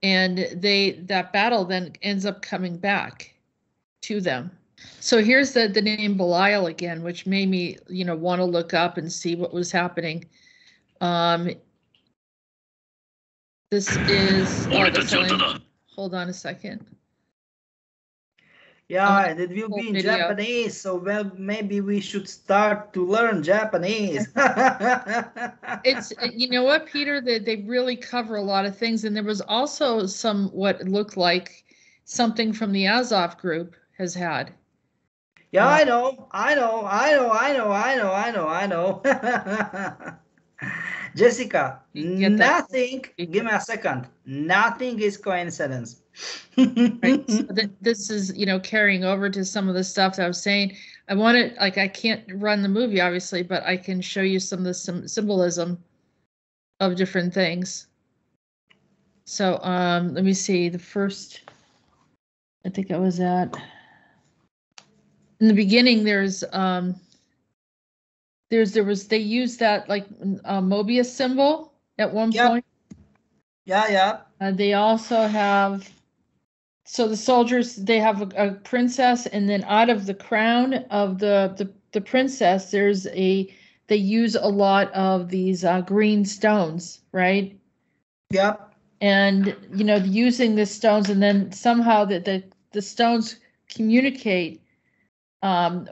and that battle then ends up coming back to them. So here's the name Belial again, which made me, you know, want to look up and see what was happening. This is, hold on a second. Yeah, and it will be in video. Japanese, so well, maybe we should start to learn Japanese. It's, you know what, Peter, they really cover a lot of things. And there was also some, what looked like something from the Azov group has had. Yeah, I know. Jessica, nothing, give me a second. Nothing is coincidence. Right. So this is, you know, carrying over to some of the stuff that I was saying. I wanted, like, I can't run the movie, obviously, but I can show you some of the symbolism of different things. So let me see. The first, I think I was at, in the beginning, they used that like Mobius symbol at one point. Yeah. They also have, so the soldiers, they have a princess, and then out of the crown of the princess, they use a lot of these green stones, right? Yep. And, you know, using the stones, and then somehow the stones communicate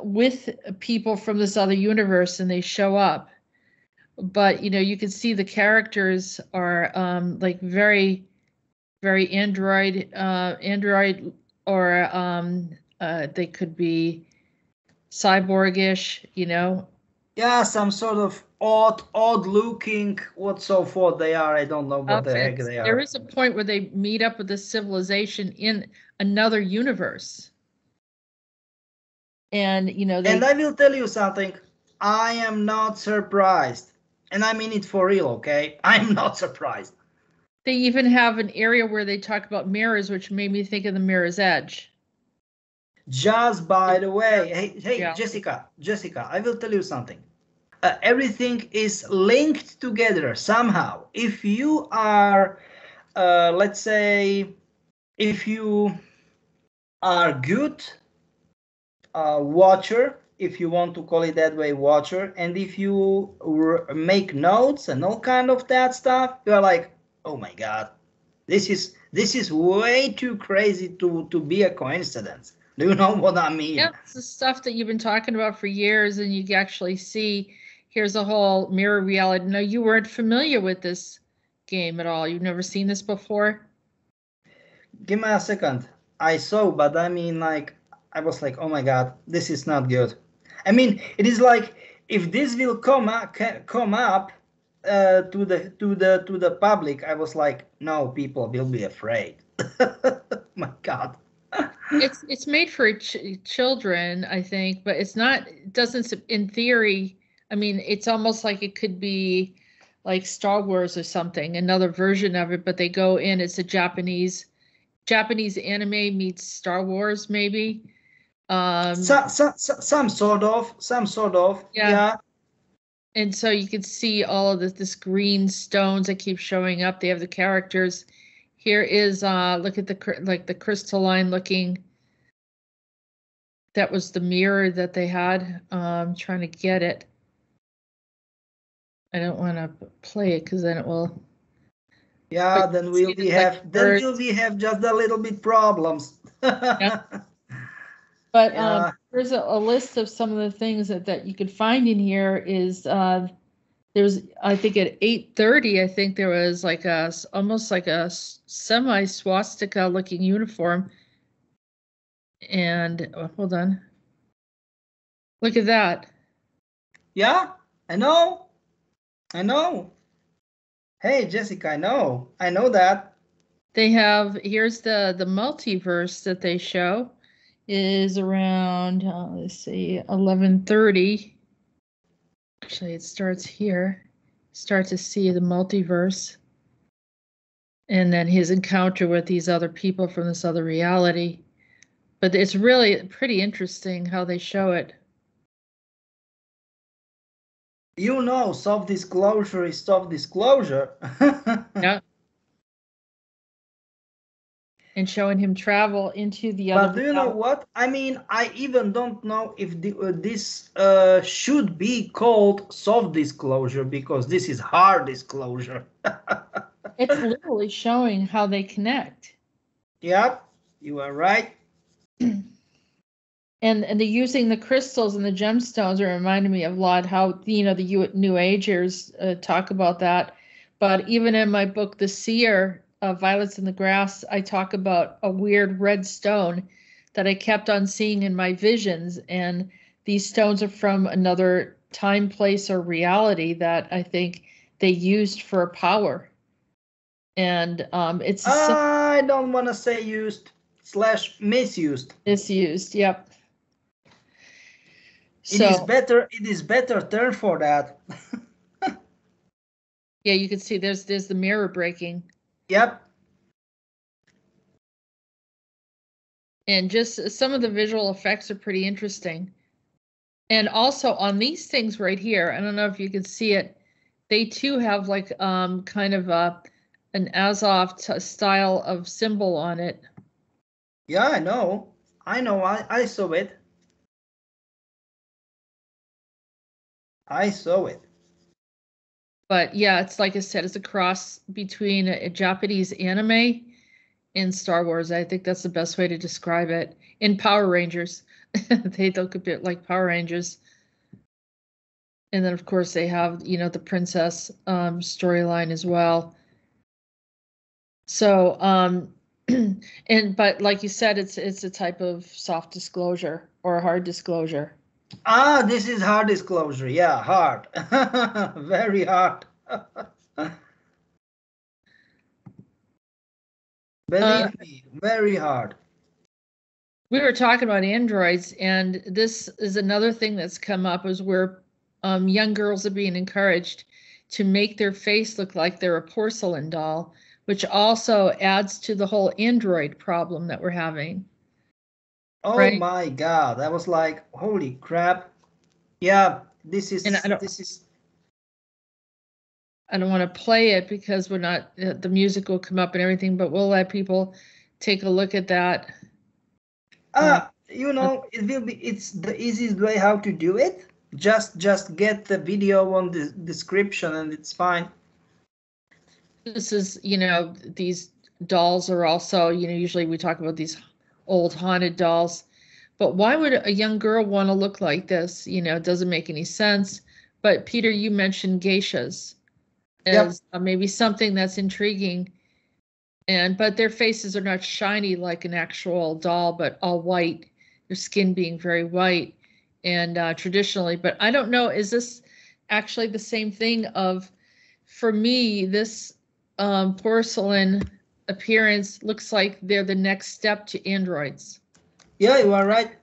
with people from this other universe, and they show up. But, you know, you can see the characters are like very, very android, or they could be cyborgish, you know. Yeah, some sort of odd looking, what so forth they are. I don't know what the heck they are. There is a point where they meet up with this civilization in another universe. And, you know, and I will tell you something. I am not surprised. And I mean it for real, okay? I'm not surprised. They even have an area where they talk about mirrors, which made me think of the Mirror's Edge. Just by the way, hey, yeah. Jessica, I will tell you something. Everything is linked together somehow. If you are, let's say, if you are good watcher, if you want to call it that way, watcher, and if you make notes and all kind of that stuff, you're like, oh my God, this is way too crazy to be a coincidence. Do you know what I mean? Yeah, it's the stuff that you've been talking about for years, and you actually see, here's a whole mirror reality. No, you weren't familiar with this game at all. You've never seen this before? Give me a second. I saw, but I mean, like, I was like, oh my God, this is not good. I mean, it is like, if this will come up to the public, I was like, no, people will be afraid. My God. It's made for children, I think, but it's not. It doesn't. In theory, I mean, it's almost like it could be like Star Wars or something, another version of it. But they go in. It's a Japanese anime meets Star Wars, maybe. Some sort of. Yeah. And so you can see all of this green stones that keep showing up. They have the characters. Here is look at the crystalline looking. That was the mirror that they had. I'm trying to get it. I don't want to play it because then it will. Yeah, then we have just a little bit problems. Yeah. But there's a list of some of the things that you could find in here. Is there's, I think at 8:30, I think there was like almost like a semi swastika looking uniform. And hold on, look at that. Yeah, I know. Hey, Jessica, I know that. They have, here's the multiverse that they show is around, let's see, 11:30. Actually, it starts here. Start to see the multiverse. And then his encounter with these other people from this other reality. But it's really pretty interesting how they show it. You know, soft disclosure is soft disclosure. Yeah. And showing him travel into the other. But do you know what? I mean, I even don't know if this should be called soft disclosure, because this is hard disclosure. It's literally showing how they connect. Yep, you are right. And the using the crystals and the gemstones are reminding me of a lot how, you know, the New Agers talk about that. But even in my book, The Seer, Violets in the Grass, I talk about a weird red stone that I kept on seeing in my visions. And these stones are from another time, place, or reality that I think they used for power. And it's I don't want to say used / misused. misused. Yep. It is better term for that. Yeah, you can see there's the mirror breaking. Yep. And just some of the visual effects are pretty interesting. And also on these things right here, I don't know if you can see it, they too have like kind of an Azov style of symbol on it. Yeah, I know. I saw it. I saw it. But yeah, it's like I said, it's a cross between a Japanese anime and Star Wars. I think that's the best way to describe it. In Power Rangers, they look a bit like Power Rangers. And then of course they have, you know, the princess storyline as well. So, but like you said, it's a type of soft disclosure or a hard disclosure. Ah, this is hard disclosure. Yeah, hard. Very hard. Believe me, very hard. We were talking about androids, and this is another thing that's come up is where young girls are being encouraged to make their face look like they're a porcelain doll, which also adds to the whole android problem that we're having. Oh right? my God, I was like, holy crap. Yeah, this is. I don't want to play it because we're not, the music will come up and everything, but we'll let people take a look at that. You know, it's the easiest way how to do it. Just get the video on the description and it's fine. This is, you know, these dolls are also, you know, usually we talk about these old haunted dolls, but why would a young girl want to look like this? You know, it doesn't make any sense. But Peter, you mentioned geishas as maybe something that's intriguing. But their faces are not shiny like an actual doll, but all white, their skin being very white and traditionally. But I don't know, is this actually the same thing of, for me, this porcelain appearance looks like they're the next step to androids. Yeah, you are right.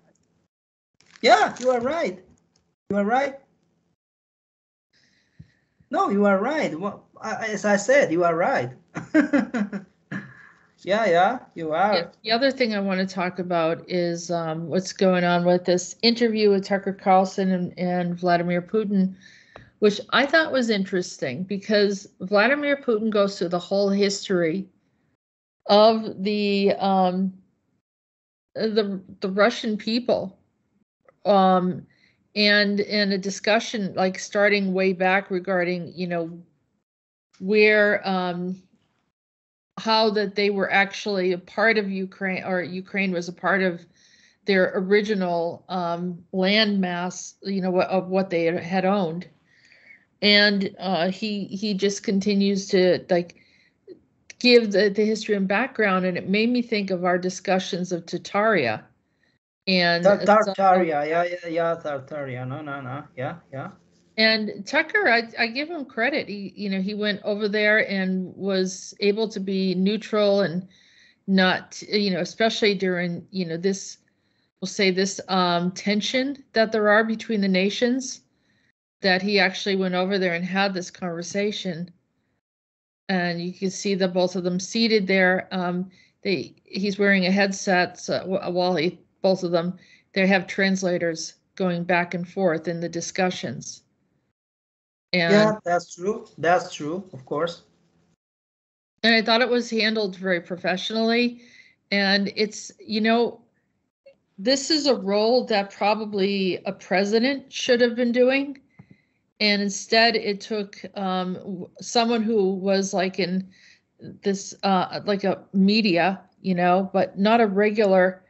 Yeah, you are right. You are right. No, you are right. Well, as I said, you are right. Yeah, you are. Yeah, the other thing I want to talk about is what's going on with this interview with Tucker Carlson and Vladimir Putin, which I thought was interesting because Vladimir Putin goes through the whole history of the Russian people, and a discussion like starting way back regarding, you know, where how that they were actually a part of Ukraine, or Ukraine was a part of their original land mass, you know, of what they had owned. And he just continues to like give the history and background, and it made me think of our discussions of Tartaria. And Tartaria, yeah, Tartaria. No, yeah. And Tucker, I give him credit. He went over there and was able to be neutral and not, especially during, this, we'll say this tension that there are between the nations, that he actually went over there and had this conversation. And you can see that both of them seated there. He's wearing a headset, so while both of them, they have translators going back and forth in the discussions. And, yeah, that's true, of course. And I thought it was handled very professionally. And it's, this is a role that probably a president should have been doing. And instead it took someone who was like in this, like a media, but not a regular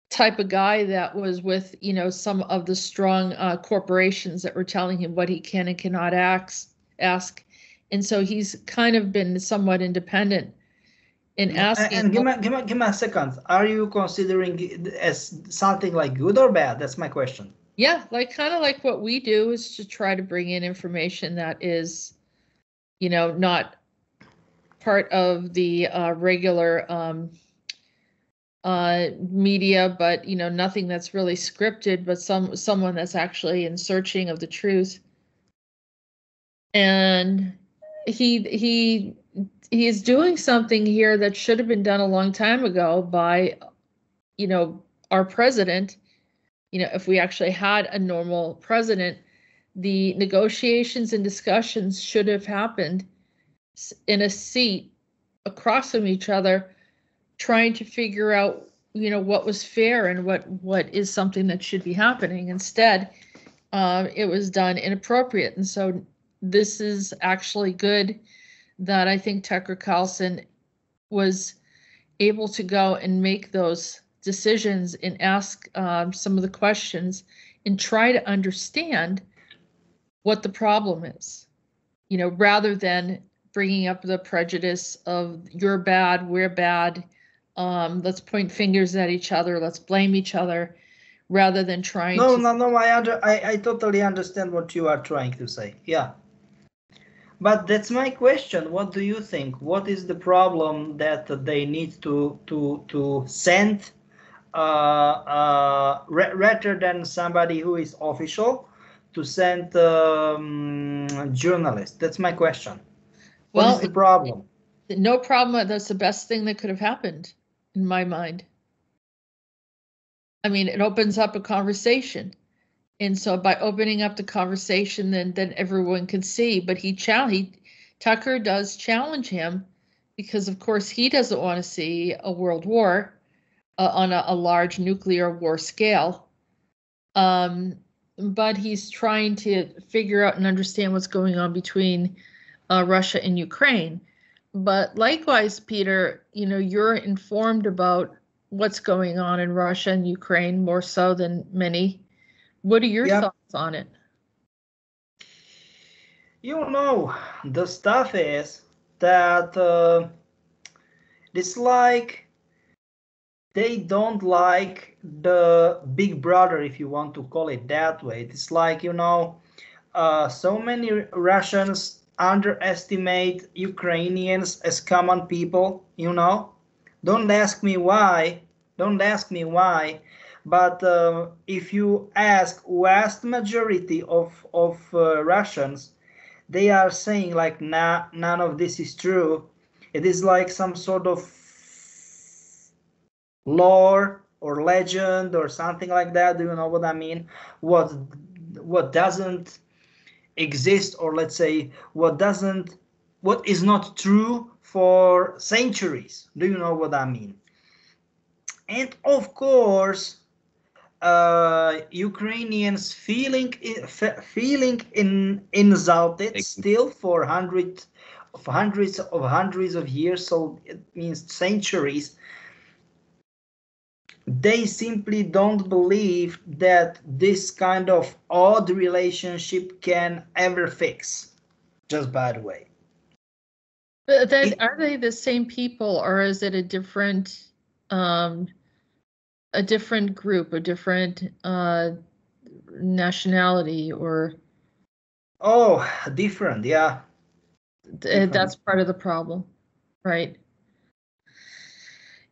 type of guy that was with, you know, some of the strong corporations that were telling him what he can and cannot ask. And so he's kind of been somewhat independent in asking. And give me a second. Are you considering it as something like good or bad? That's my question. Yeah, like kind of like what we do is to try to bring in information that is, you know, not part of the regular media, but you know, nothing that's really scripted, but someone that's actually in searching of the truth. And he is doing something here that should have been done a long time ago by, you know, our president. You know, if we actually had a normal president, the negotiations and discussions should have happened in a seat across from each other, trying to figure out, you know, what was fair and what is something that should be happening. Instead, it was done inappropriate. And so this is actually good that I think Tucker Carlson was able to go and make those decisions and ask some of the questions and try to understand what the problem is, you know, rather than bringing up the prejudice of you're bad, we're bad, let's point fingers at each other, let's blame each other, rather than trying to... No, I totally understand what you are trying to say. Yeah. But that's my question. What do you think? What is the problem that they need to send rather than somebody who is official to send journalists? That's my question. What is the problem? No problem. That's the best thing that could have happened in my mind. I mean, it opens up a conversation. And so by opening up the conversation, then everyone can see. But Tucker does challenge him because, of course, he doesn't want to see a world war on a large nuclear war scale. But he's trying to figure out and understand what's going on between Russia and Ukraine. But likewise, Peter, you know, you're informed about what's going on in Russia and Ukraine more so than many. What are your thoughts on it? You know, the stuff is that it's like they don't like the big brother, if you want to call it that way. It's like, you know, so many Russians underestimate Ukrainians as common people, you know. Don't ask me why. But if you ask vast majority of Russians, they are saying like, nah, none of this is true. It is like some sort of lore or legend or something like that. Do you know what I mean? What doesn't exist, or let's say what is not true for centuries. Do you know what I mean? And of course, Ukrainians feeling insulted still for hundreds of years, so it means centuries. They simply don't believe that this kind of odd relationship can ever fix. Just by the way. But are they the same people, or is it a different group, a different nationality, or? Oh, different, yeah. Different. That's part of the problem, right?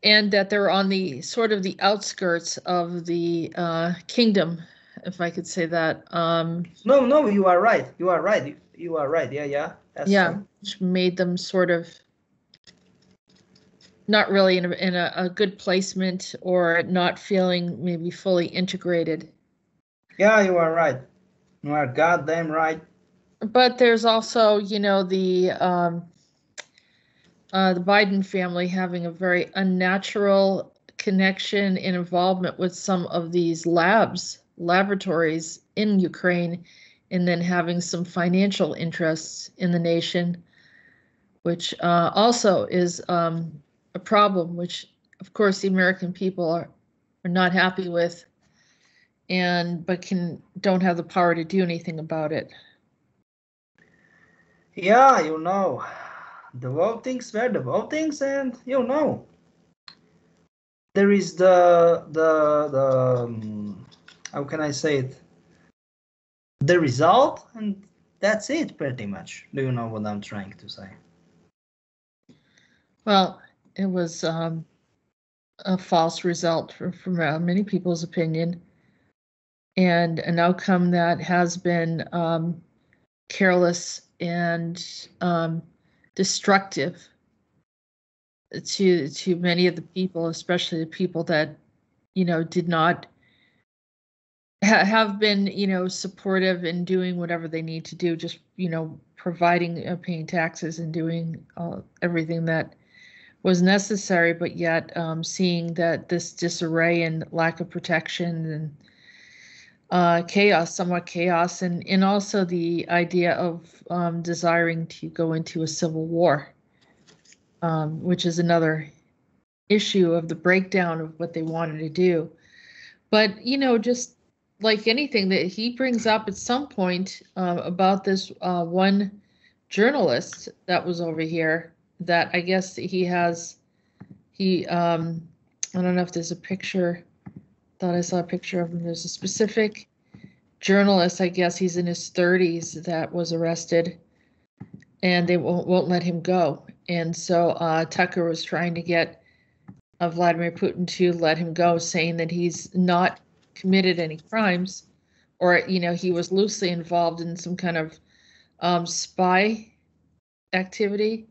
And that they're on the sort of the outskirts of the kingdom, if I could say that. No, you are right. Yeah. That's true. Which made them sort of not really in a good placement, or not feeling maybe fully integrated. Yeah, you are right. You are goddamn right. But there's also, you know, the Biden family having a very unnatural connection and involvement with some of these laboratories in Ukraine, and then having some financial interests in the nation, which also is a problem, which of course the American people are not happy with, but don't have the power to do anything about it. Yeah, you know, the votings were the votings, and you know, there is the how can I say it? The result, and that's it pretty much. Do you know what I'm trying to say? Well, it was a false result from many people's opinion, and an outcome that has been careless and destructive to many of the people, especially the people that, you know, did not have been, you know, supportive in doing whatever they need to do, just, you know, providing, paying taxes and doing everything that was necessary, but yet seeing that this disarray and lack of protection and chaos, somewhat chaos, and also the idea of desiring to go into a civil war, which is another issue of the breakdown of what they wanted to do. But, you know, just like anything that he brings up at some point about this one journalist that was over here, that I guess I don't know if there's a picture. Thought I saw a picture of him. There's a specific journalist, I guess he's in his 30s, that was arrested, and they won't let him go. And so Tucker was trying to get Vladimir Putin to let him go, saying that he's not committed any crimes, or, you know, he was loosely involved in some kind of spy activity.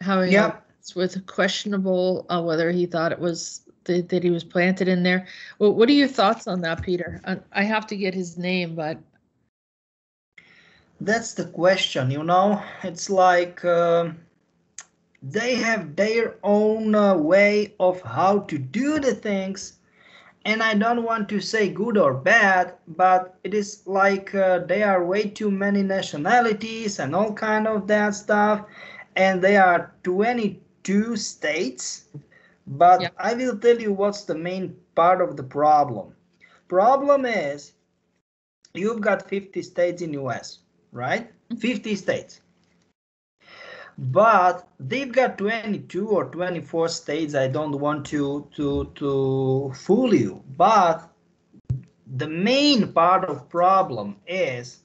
Yeah. It's with questionable whether he thought it was that he was planted in there. Well, what are your thoughts on that, Peter? I have to get his name, but that's the question. You know, it's like they have their own way of how to do the things, and I don't want to say good or bad, but it is like there are way too many nationalities and all kind of that stuff, and there are 22 states. But yeah. I will tell you what's the main part of the problem. Problem is you've got 50 states in US, right? 50 states. But they've got 22 or 24 states. I don't want to fool you. But the main part of problem is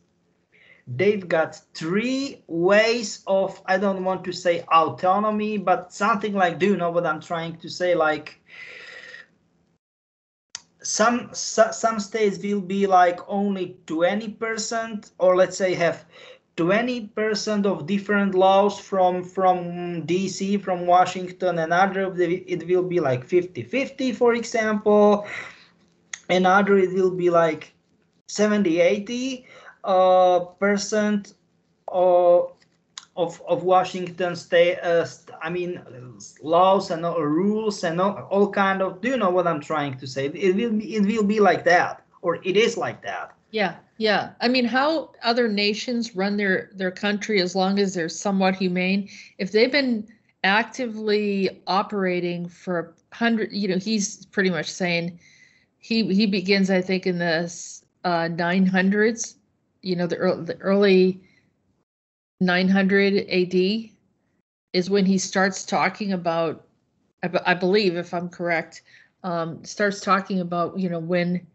they've got 3 ways of, I don't want to say autonomy, but something like, do you know what I'm trying to say? Like some states will be like only 20%, or let's say have 20% of different laws from DC, from Washington, and other it will be like 50-50, for example. Another it will be like 70-80 percent of Washington state, I mean, laws and rules and all kind of. Do you know what I'm trying to say? It will be like that, or it is like that. Yeah. I mean, how other nations run their country, as long as they're somewhat humane, if they've been actively operating for 100, you know, he's pretty much saying he begins, I think, in the 900s, you know, the early 900 AD is when he starts talking about, I believe, if I'm correct, starts talking about, you know, when,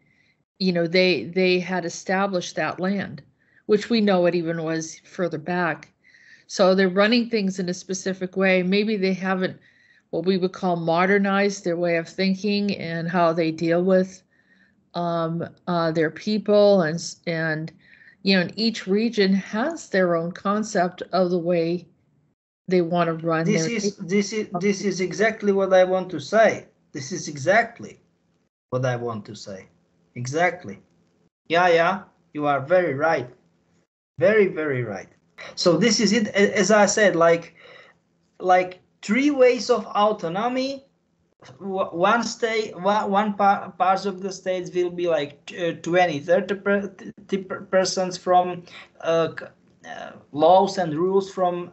you know, they had established that land, which we know it even was further back. So they're running things in a specific way. Maybe they haven't what we would call modernized their way of thinking and how they deal with their people, and you know, and each region has their own concept of the way they want to run. This is exactly what I want to say. This is exactly what I want to say. Exactly. Yeah, you are very right. Very, very right. So this is it. As I said, like 3 ways of autonomy. One state, one parts of the states will be like 20-30% from laws and rules from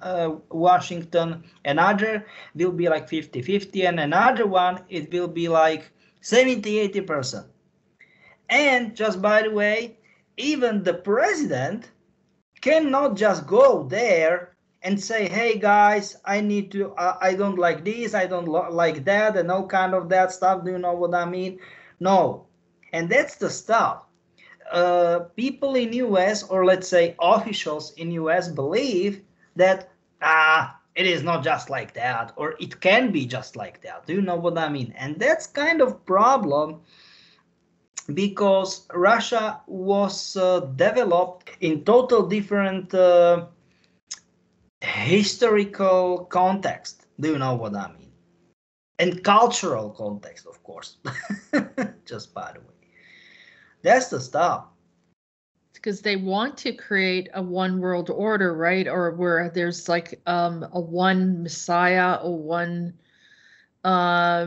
Washington. Another will be like 50-50, and another one it will be like 70-80%. And just by the way, even the president cannot just go there and say, hey guys, I need to, I don't like this, I don't like that, and all kind of that stuff. Do you know what I mean? No. And that's the stuff. People in US, or let's say officials in US, believe that it is not just like that, or it can be just like that. Do you know what I mean? And that's kind of problem, because Russia was developed in total different historical context. Do you know what I mean? And cultural context, of course. Just by the way. That's the stuff. Because they want to create a one world order, right? Or where there's like a one Messiah, or one, I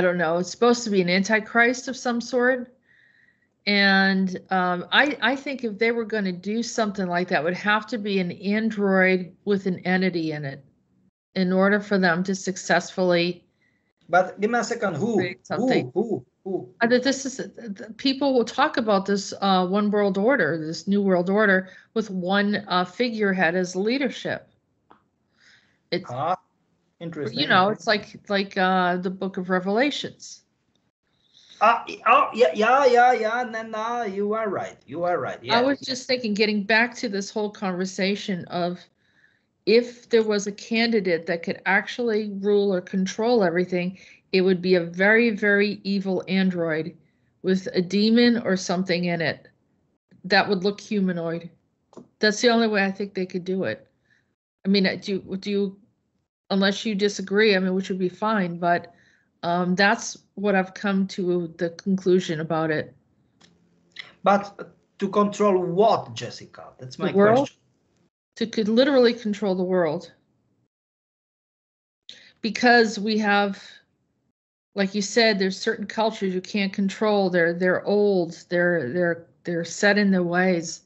don't know, it's supposed to be an antichrist of some sort. And I think if they were going to do something like that, it would have to be an android with an entity in it in order for them to successfully. But give me a second, who? This is, people will talk about this one world order, this new world order with one figurehead as leadership. It's interesting. You know, it's like the Book of Revelations. Yeah. No, you are right. You are right. Yeah. I was just thinking, getting back to this whole conversation of, if there was a candidate that could actually rule or control everything, it would be a very, very evil android with a demon or something in it that would look humanoid. That's the only way I think they could do it. I mean, do you, unless you disagree, I mean, which would be fine, but that's what I've come to the conclusion about it. But to control what, Jessica? That's my question. Could literally control the world. Because we have, like you said, there's certain cultures you can't control. They're old. They're set in their ways.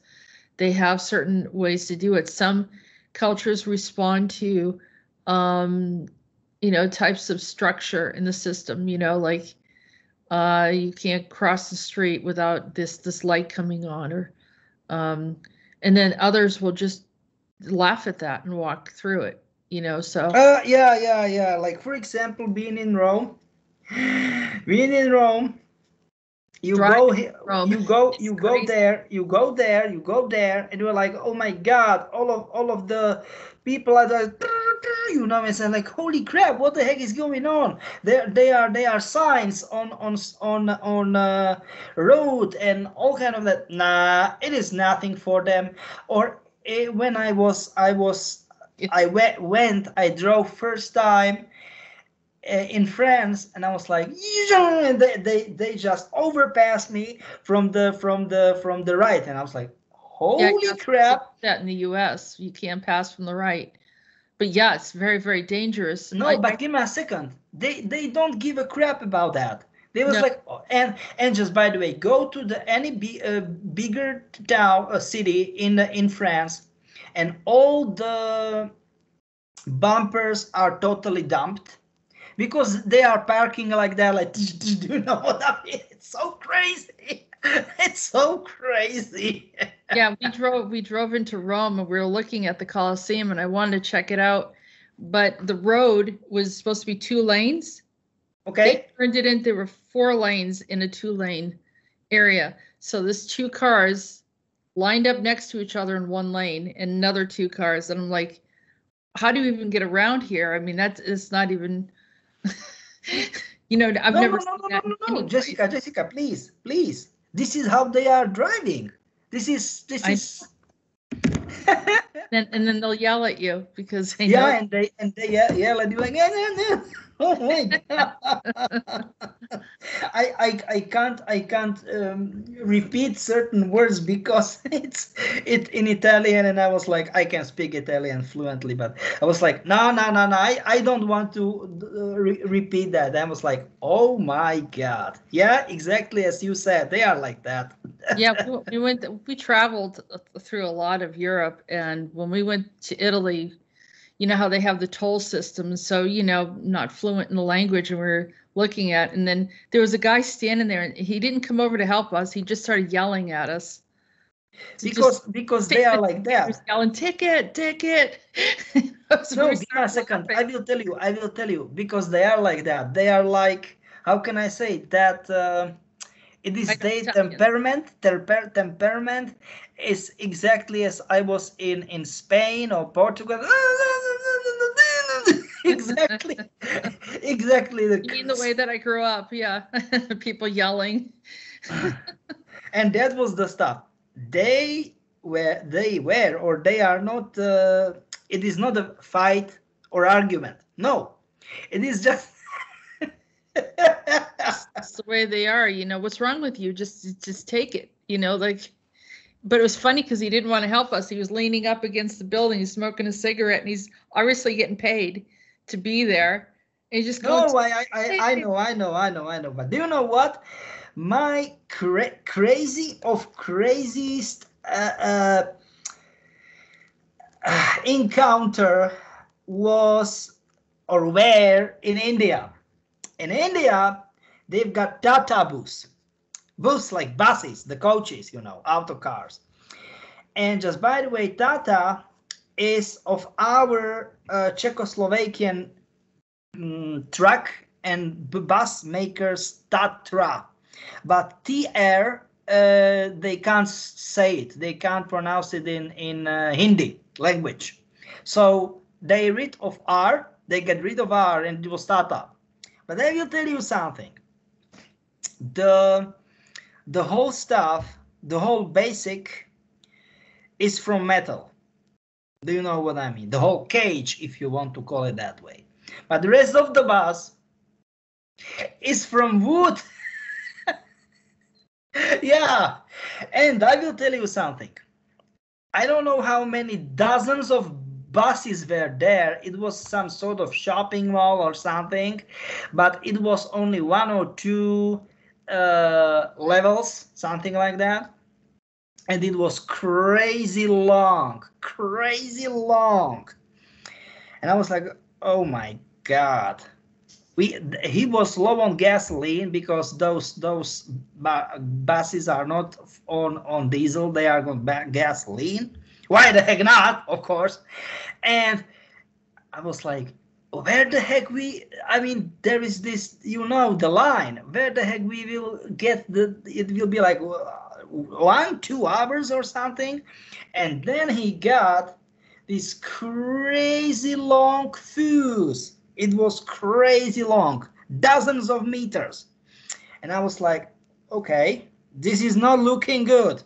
They have certain ways to do it. Some cultures respond to, you know, types of structure in the system. You know, like you can't cross the street without this light coming on, or and then others will just laugh at that and walk through it. You know, so yeah. Like, for example, being in Rome, you go there, and you're like, oh my God, all of the people are like, you know, and like, holy crap, what the heck is going on? They are signs on road and all kind of that. Nah, it is nothing for them. Or when I drove first time in France, and I was like, and they just overpassed me from the right, and I was like, holy crap! That in the U.S. you can't pass from the right, but yeah, it's very, very dangerous. No, but give me a second. They don't give a crap about that. They was like, and just by the way, go to any bigger town, city in France, and all the bumpers are totally dumped, because they are parking like that, like, do you know what I mean? It's so crazy. It's so crazy. Yeah, we drove into Rome, and we were looking at the Colosseum, and I wanted to check it out, but the road was supposed to be 2 lanes. Okay. They turned it in. There were 4 lanes in a 2-lane area. So there's 2 cars lined up next to each other in 1 lane, and another 2 cars. And I'm like, how do you even get around here? I mean, it's not even, you know, I've never seen that. No, Jessica, please. This is how they are driving. This is. And then they'll yell at you because they know. And they yell at you like, no. Oh my God. I can't repeat certain words because it's in Italian, and I was like, I can speak Italian fluently, but I was like, no, I don't want to repeat that. I was like, oh my God. Yeah, exactly as you said, they are like that. Yeah, we traveled through a lot of Europe, and when we went to Italy, you know how they have the toll system. So, you know, not fluent in the language, and we're looking at. And then there was a guy standing there, and he didn't come over to help us. He just started yelling at us. Because they are like that. He was yelling, ticket. No, give me a second. I will tell you, because they are like that. They are like, how can I say that? It is their temperament is exactly as I was in Spain or Portugal. Exactly. You mean the way that I grew up? Yeah, people yelling. And that was the stuff. They are not. It is not a fight or argument. No, it is just. That's the way they are. What's wrong with you? Just take it. But it was funny because he didn't want to help us. He was leaning up against the building. He's smoking a cigarette, and he's obviously getting paid to be there. And he just goes. No, I know. But do you know what? My craziest encounter was or were in India. In India, they've got Tata bus like buses, the coaches, auto cars. And just by the way, Tata is of our Czechoslovakian truck and bus makers Tatra. But TR, they can't say it. They can't pronounce it in Hindi language. So they get rid of R, and it was Tata. But I will tell you something. The whole stuff, the whole basic is from metal. Do you know what I mean? The whole cage, if you want to call it that way. But the rest of the bus is from wood. Yeah, and I will tell you something. I don't know how many dozens of buses were there. It was some sort of shopping mall or something, but it was only 1 or 2 levels, something like that. And it was crazy long. And I was like, oh my God. He was low on gasoline because those buses are not on diesel, they are on gasoline. Why the heck not, of course. And I was like, where the heck there is this, the line, where the heck we will get it will be like 1-2 hours or something. And then he got this crazy long fuse. It was crazy long, dozens of meters. And I was like, okay, this is not looking good.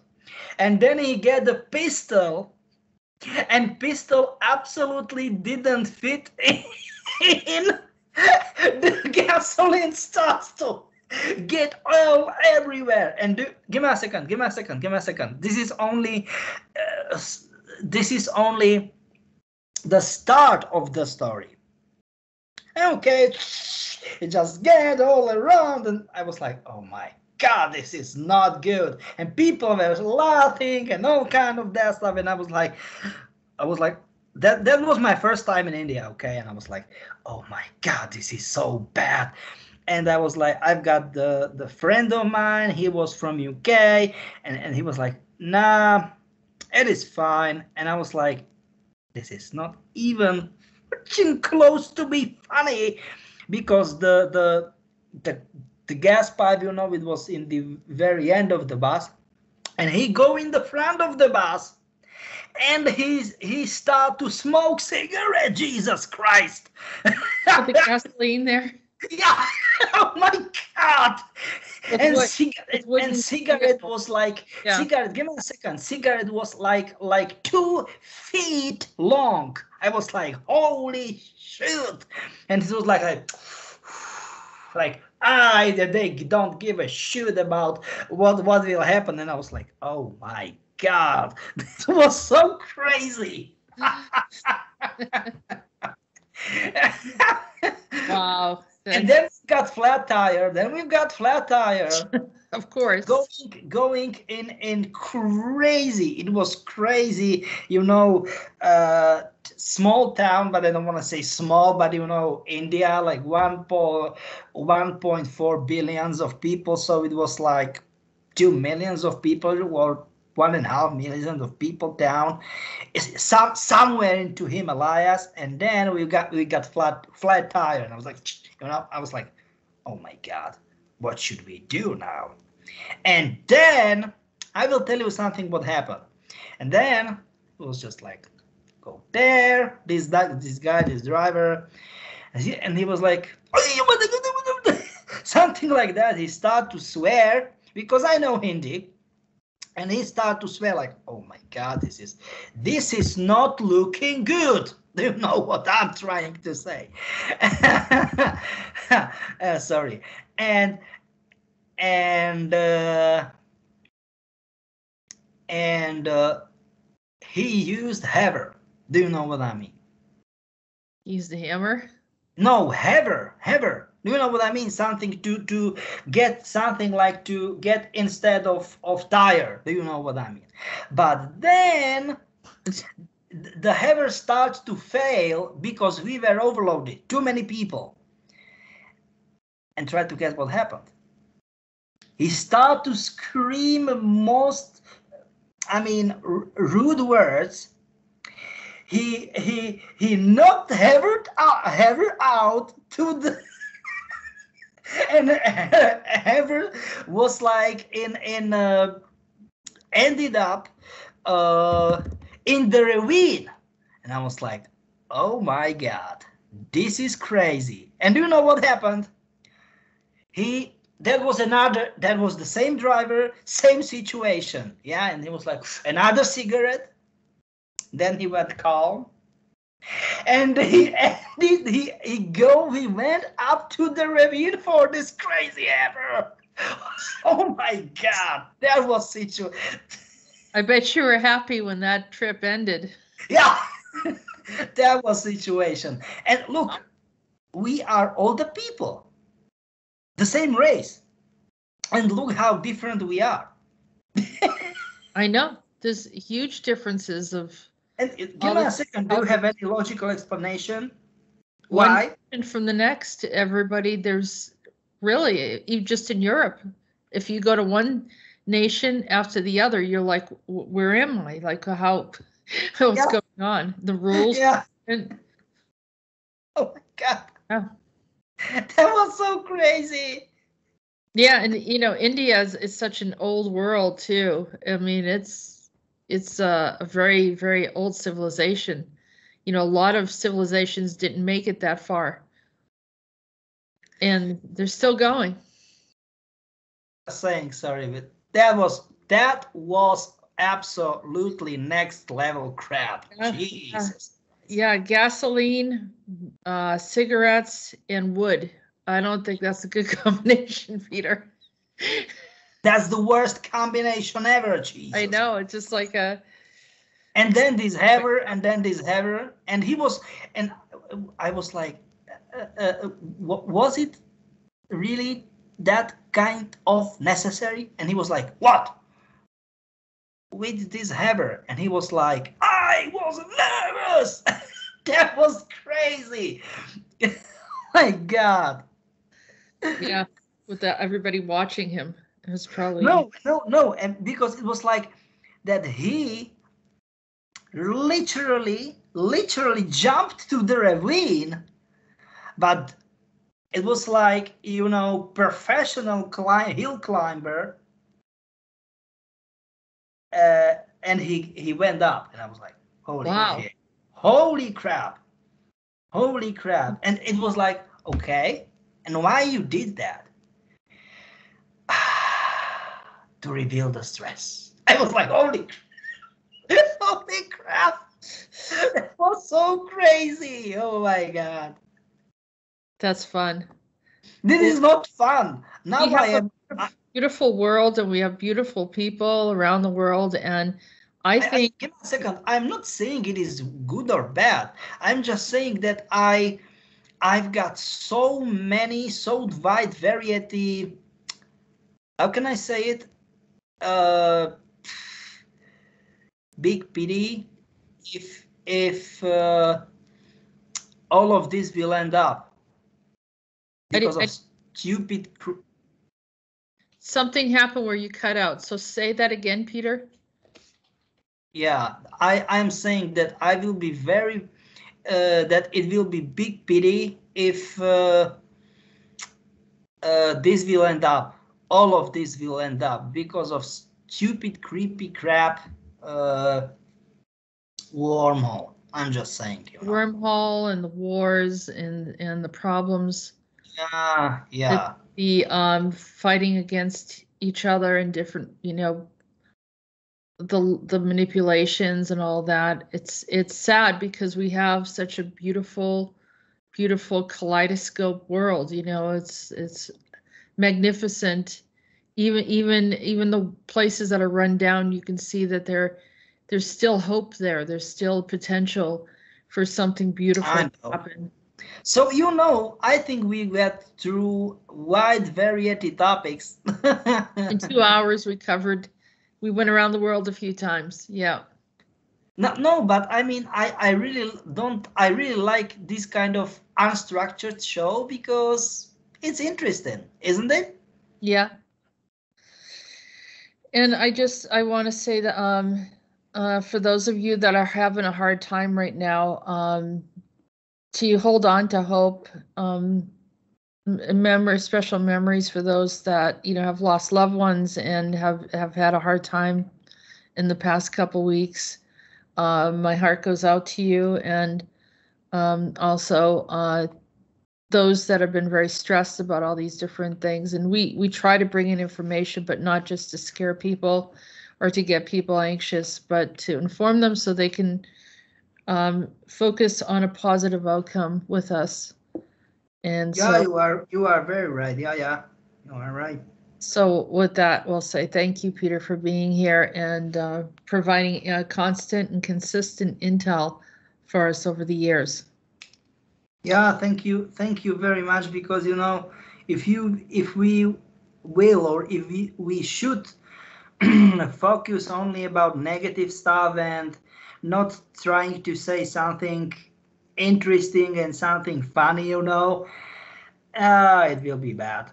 And then he get the pistol, and pistol absolutely didn't fit in the gasoline starts to get oil everywhere. And give me a second. This is only the start of the story. Okay, it just get all around, and I was like, oh my God, this is not good. And people were laughing and all kind of that stuff, and I was like, that was my first time in India, okay, and I was like, oh my God, this is so bad. And I was like, I've got the friend of mine, he was from UK, and he was like, nah, it is fine. And I was like, this is not even close to be funny, because the gas pipe, it was in the very end of the bus, and he go in the front of the bus, and he start to smoke cigarette. Jesus Christ! With the gasoline there. Yeah. Oh my God. And cigarette was like, yeah. Cigarette. Give me a second. Cigarette was like 2 feet long. I was like, holy shit! And it was like they don't give a shit about what will happen. And I was like, oh my God, this was so crazy. Wow. And then we got flat tire. Then we've got flat tire. Of course. Going in crazy. It was crazy, small town, but I don't want to say small, but India, like 1.4 billions of people. So it was like 2 millions of people, or 1.5 million of people down. It's somewhere into Himalayas, and then we got flat tire, and I was like, oh my God, what should we do now? And then I will tell you something what happened. And then it was just like, go there, this driver, and he was like, something like that. He started to swear, because I know Hindi. And he started to swear like, oh my God, this is not looking good. Do you know what I'm trying to say? Sorry. And he used hammer. Do you know what I mean? Use the hammer? No, hammer. Do you know what I mean? Something to get something like to get instead of tire. Do you know what I mean? But then the hammer starts to fail because we were overloaded. Too many people. And try to guess what happened. He started to scream rude words. He knocked hammer out to the and hammer was like ended up in the ravine, and I was like, oh my God, this is crazy. And do you know what happened? That was the same driver, same situation, yeah, and he was like, another cigarette. Then he went calm, and he went up to the ravine for this crazy hammer. Oh my God, that was situation. I bet you were happy when that trip ended. Yeah, that was situation. And look, we are all the people, the same race, and look how different we are. I know there's huge differences of. And give me a second. Do you have any logical explanation? Why? And from the next, everybody, there's really, just in Europe, if you go to one nation after the other, you're like, where am I? Like, what's going on? The rules. Yeah. And, oh my God. Yeah. That was so crazy. Yeah, and India is such an old world too. I mean, it's a very, very old civilization. A lot of civilizations didn't make it that far, and they're still going. Sorry, but that was absolutely next level crap. Jesus. Yeah, gasoline, cigarettes, and wood. I don't think that's a good combination, Peter. That's the worst combination ever, Jesus. I know, it's just like a... And then this hammer, and then this hammer, and I was like, was it really that kind of necessary? And he was like, what? With this hammer? And he was like, I was nervous. That was crazy. My God. Yeah, with everybody watching him. It was probably... No. And because it was like that he literally jumped to the ravine, but it was like, professional hill climber, and he went up, and I was like, holy crap. And it was like, okay, and why you did that? To reveal the stress. I was like, holy crap. That was so crazy. Oh my God. That's fun. This is not fun. Now I am a beautiful world, and we have beautiful people around the world, and I think... Give me a second. I'm not saying it is good or bad. I'm just saying that I I've got so wide variety. How can I say it? Big pity if all of this will end up because of stupid. Something happened where you cut out. So say that again, Peter. Yeah, I'm saying that I will be very that it will be big pity if this will end up. All of this will end up because of stupid, creepy crap. Wormhole. I'm just saying. Wormhole and the wars and the problems. Yeah. The fighting against each other and different, the manipulations and all that. It's sad because we have such a beautiful kaleidoscope world. It's magnificent. Even the places that are run down, you can see that there's still hope there. There's still potential for something beautiful to happen. So, I think we went through wide variety topics. In 2 hours, we went around the world a few times. Yeah. No, but I mean, I really like this kind of unstructured show because it's interesting, isn't it? Yeah. And I want to say that for those of you that are having a hard time right now, to hold on to hope, special memories for those that have lost loved ones and have had a hard time in the past couple weeks. My heart goes out to you, and also those that have been very stressed about all these different things. And we try to bring in information, but not just to scare people or to get people anxious, but to inform them so they can focus on a positive outcome with us. And yeah, you are very right. Yeah, you are right. So with that, we'll say thank you, Peter, for being here and providing constant and consistent intel for us over the years. Yeah, thank you very much, because if we will, or if we should focus only about negative stuff and not trying to say something interesting and something funny, it will be bad.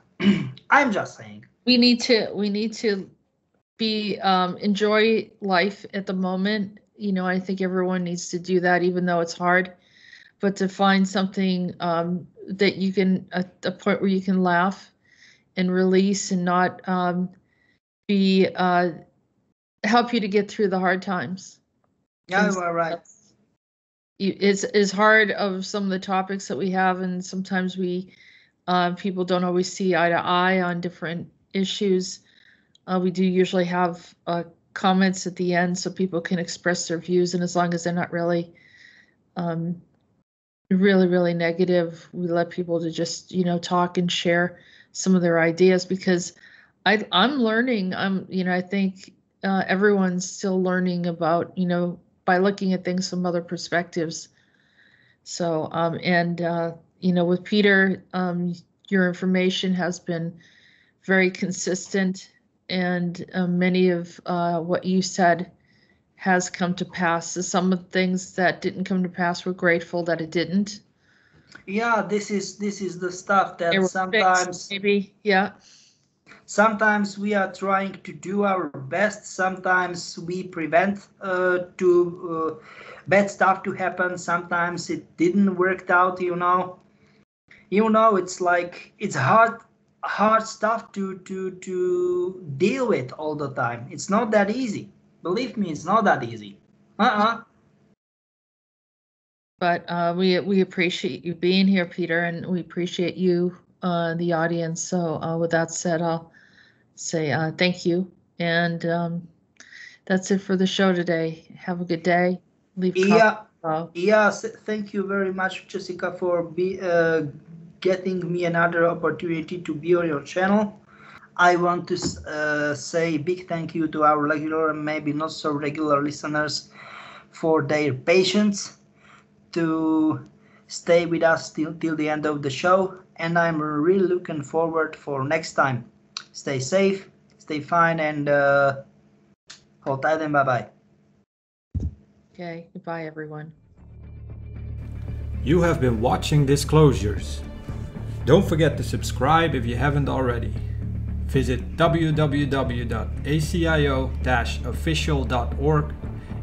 I'm just saying. We need to be enjoy life at the moment. I think everyone needs to do that, even though it's hard. But to find something that you can, a point where you can laugh and release and not help you to get through the hard times. Yeah, you are right. It's hard of some of the topics that we have, and sometimes people don't always see eye to eye on different issues. We do usually have comments at the end so people can express their views, and as long as they're not really really negative, we let people to just talk and share some of their ideas, because I'm learning. I think everyone's still learning about by looking at things from other perspectives. So with Peter, your information has been very consistent, and many of what you said has come to pass. So some of the things that didn't come to pass, we're grateful that it didn't. Yeah, this is the stuff that sometimes maybe, yeah. Sometimes we are trying to do our best. Sometimes we prevent bad stuff to happen. Sometimes it didn't work out. It's like it's hard stuff to deal with all the time. It's not that easy. Believe me, it's not that easy. But we appreciate you being here, Peter, and we appreciate you, the audience. So with that said, I'll say thank you, and that's it for the show today. Have a good day. Yes, thank you very much, Jessica, for getting me another opportunity to be on your channel. I want to say a big thank you to our regular and maybe not so regular listeners for their patience to stay with us till the end of the show, and I'm really looking forward for next time. Stay safe, stay fine, and hold tight and bye-bye. Okay, goodbye everyone. You have been watching Disclosures. Don't forget to subscribe if you haven't already. Visit www.acio-official.org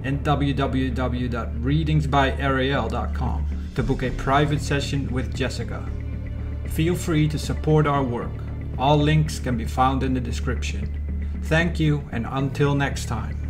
and www.readingsbyarael.com to book a private session with Jessica. Feel free to support our work. All links can be found in the description. Thank you, and until next time.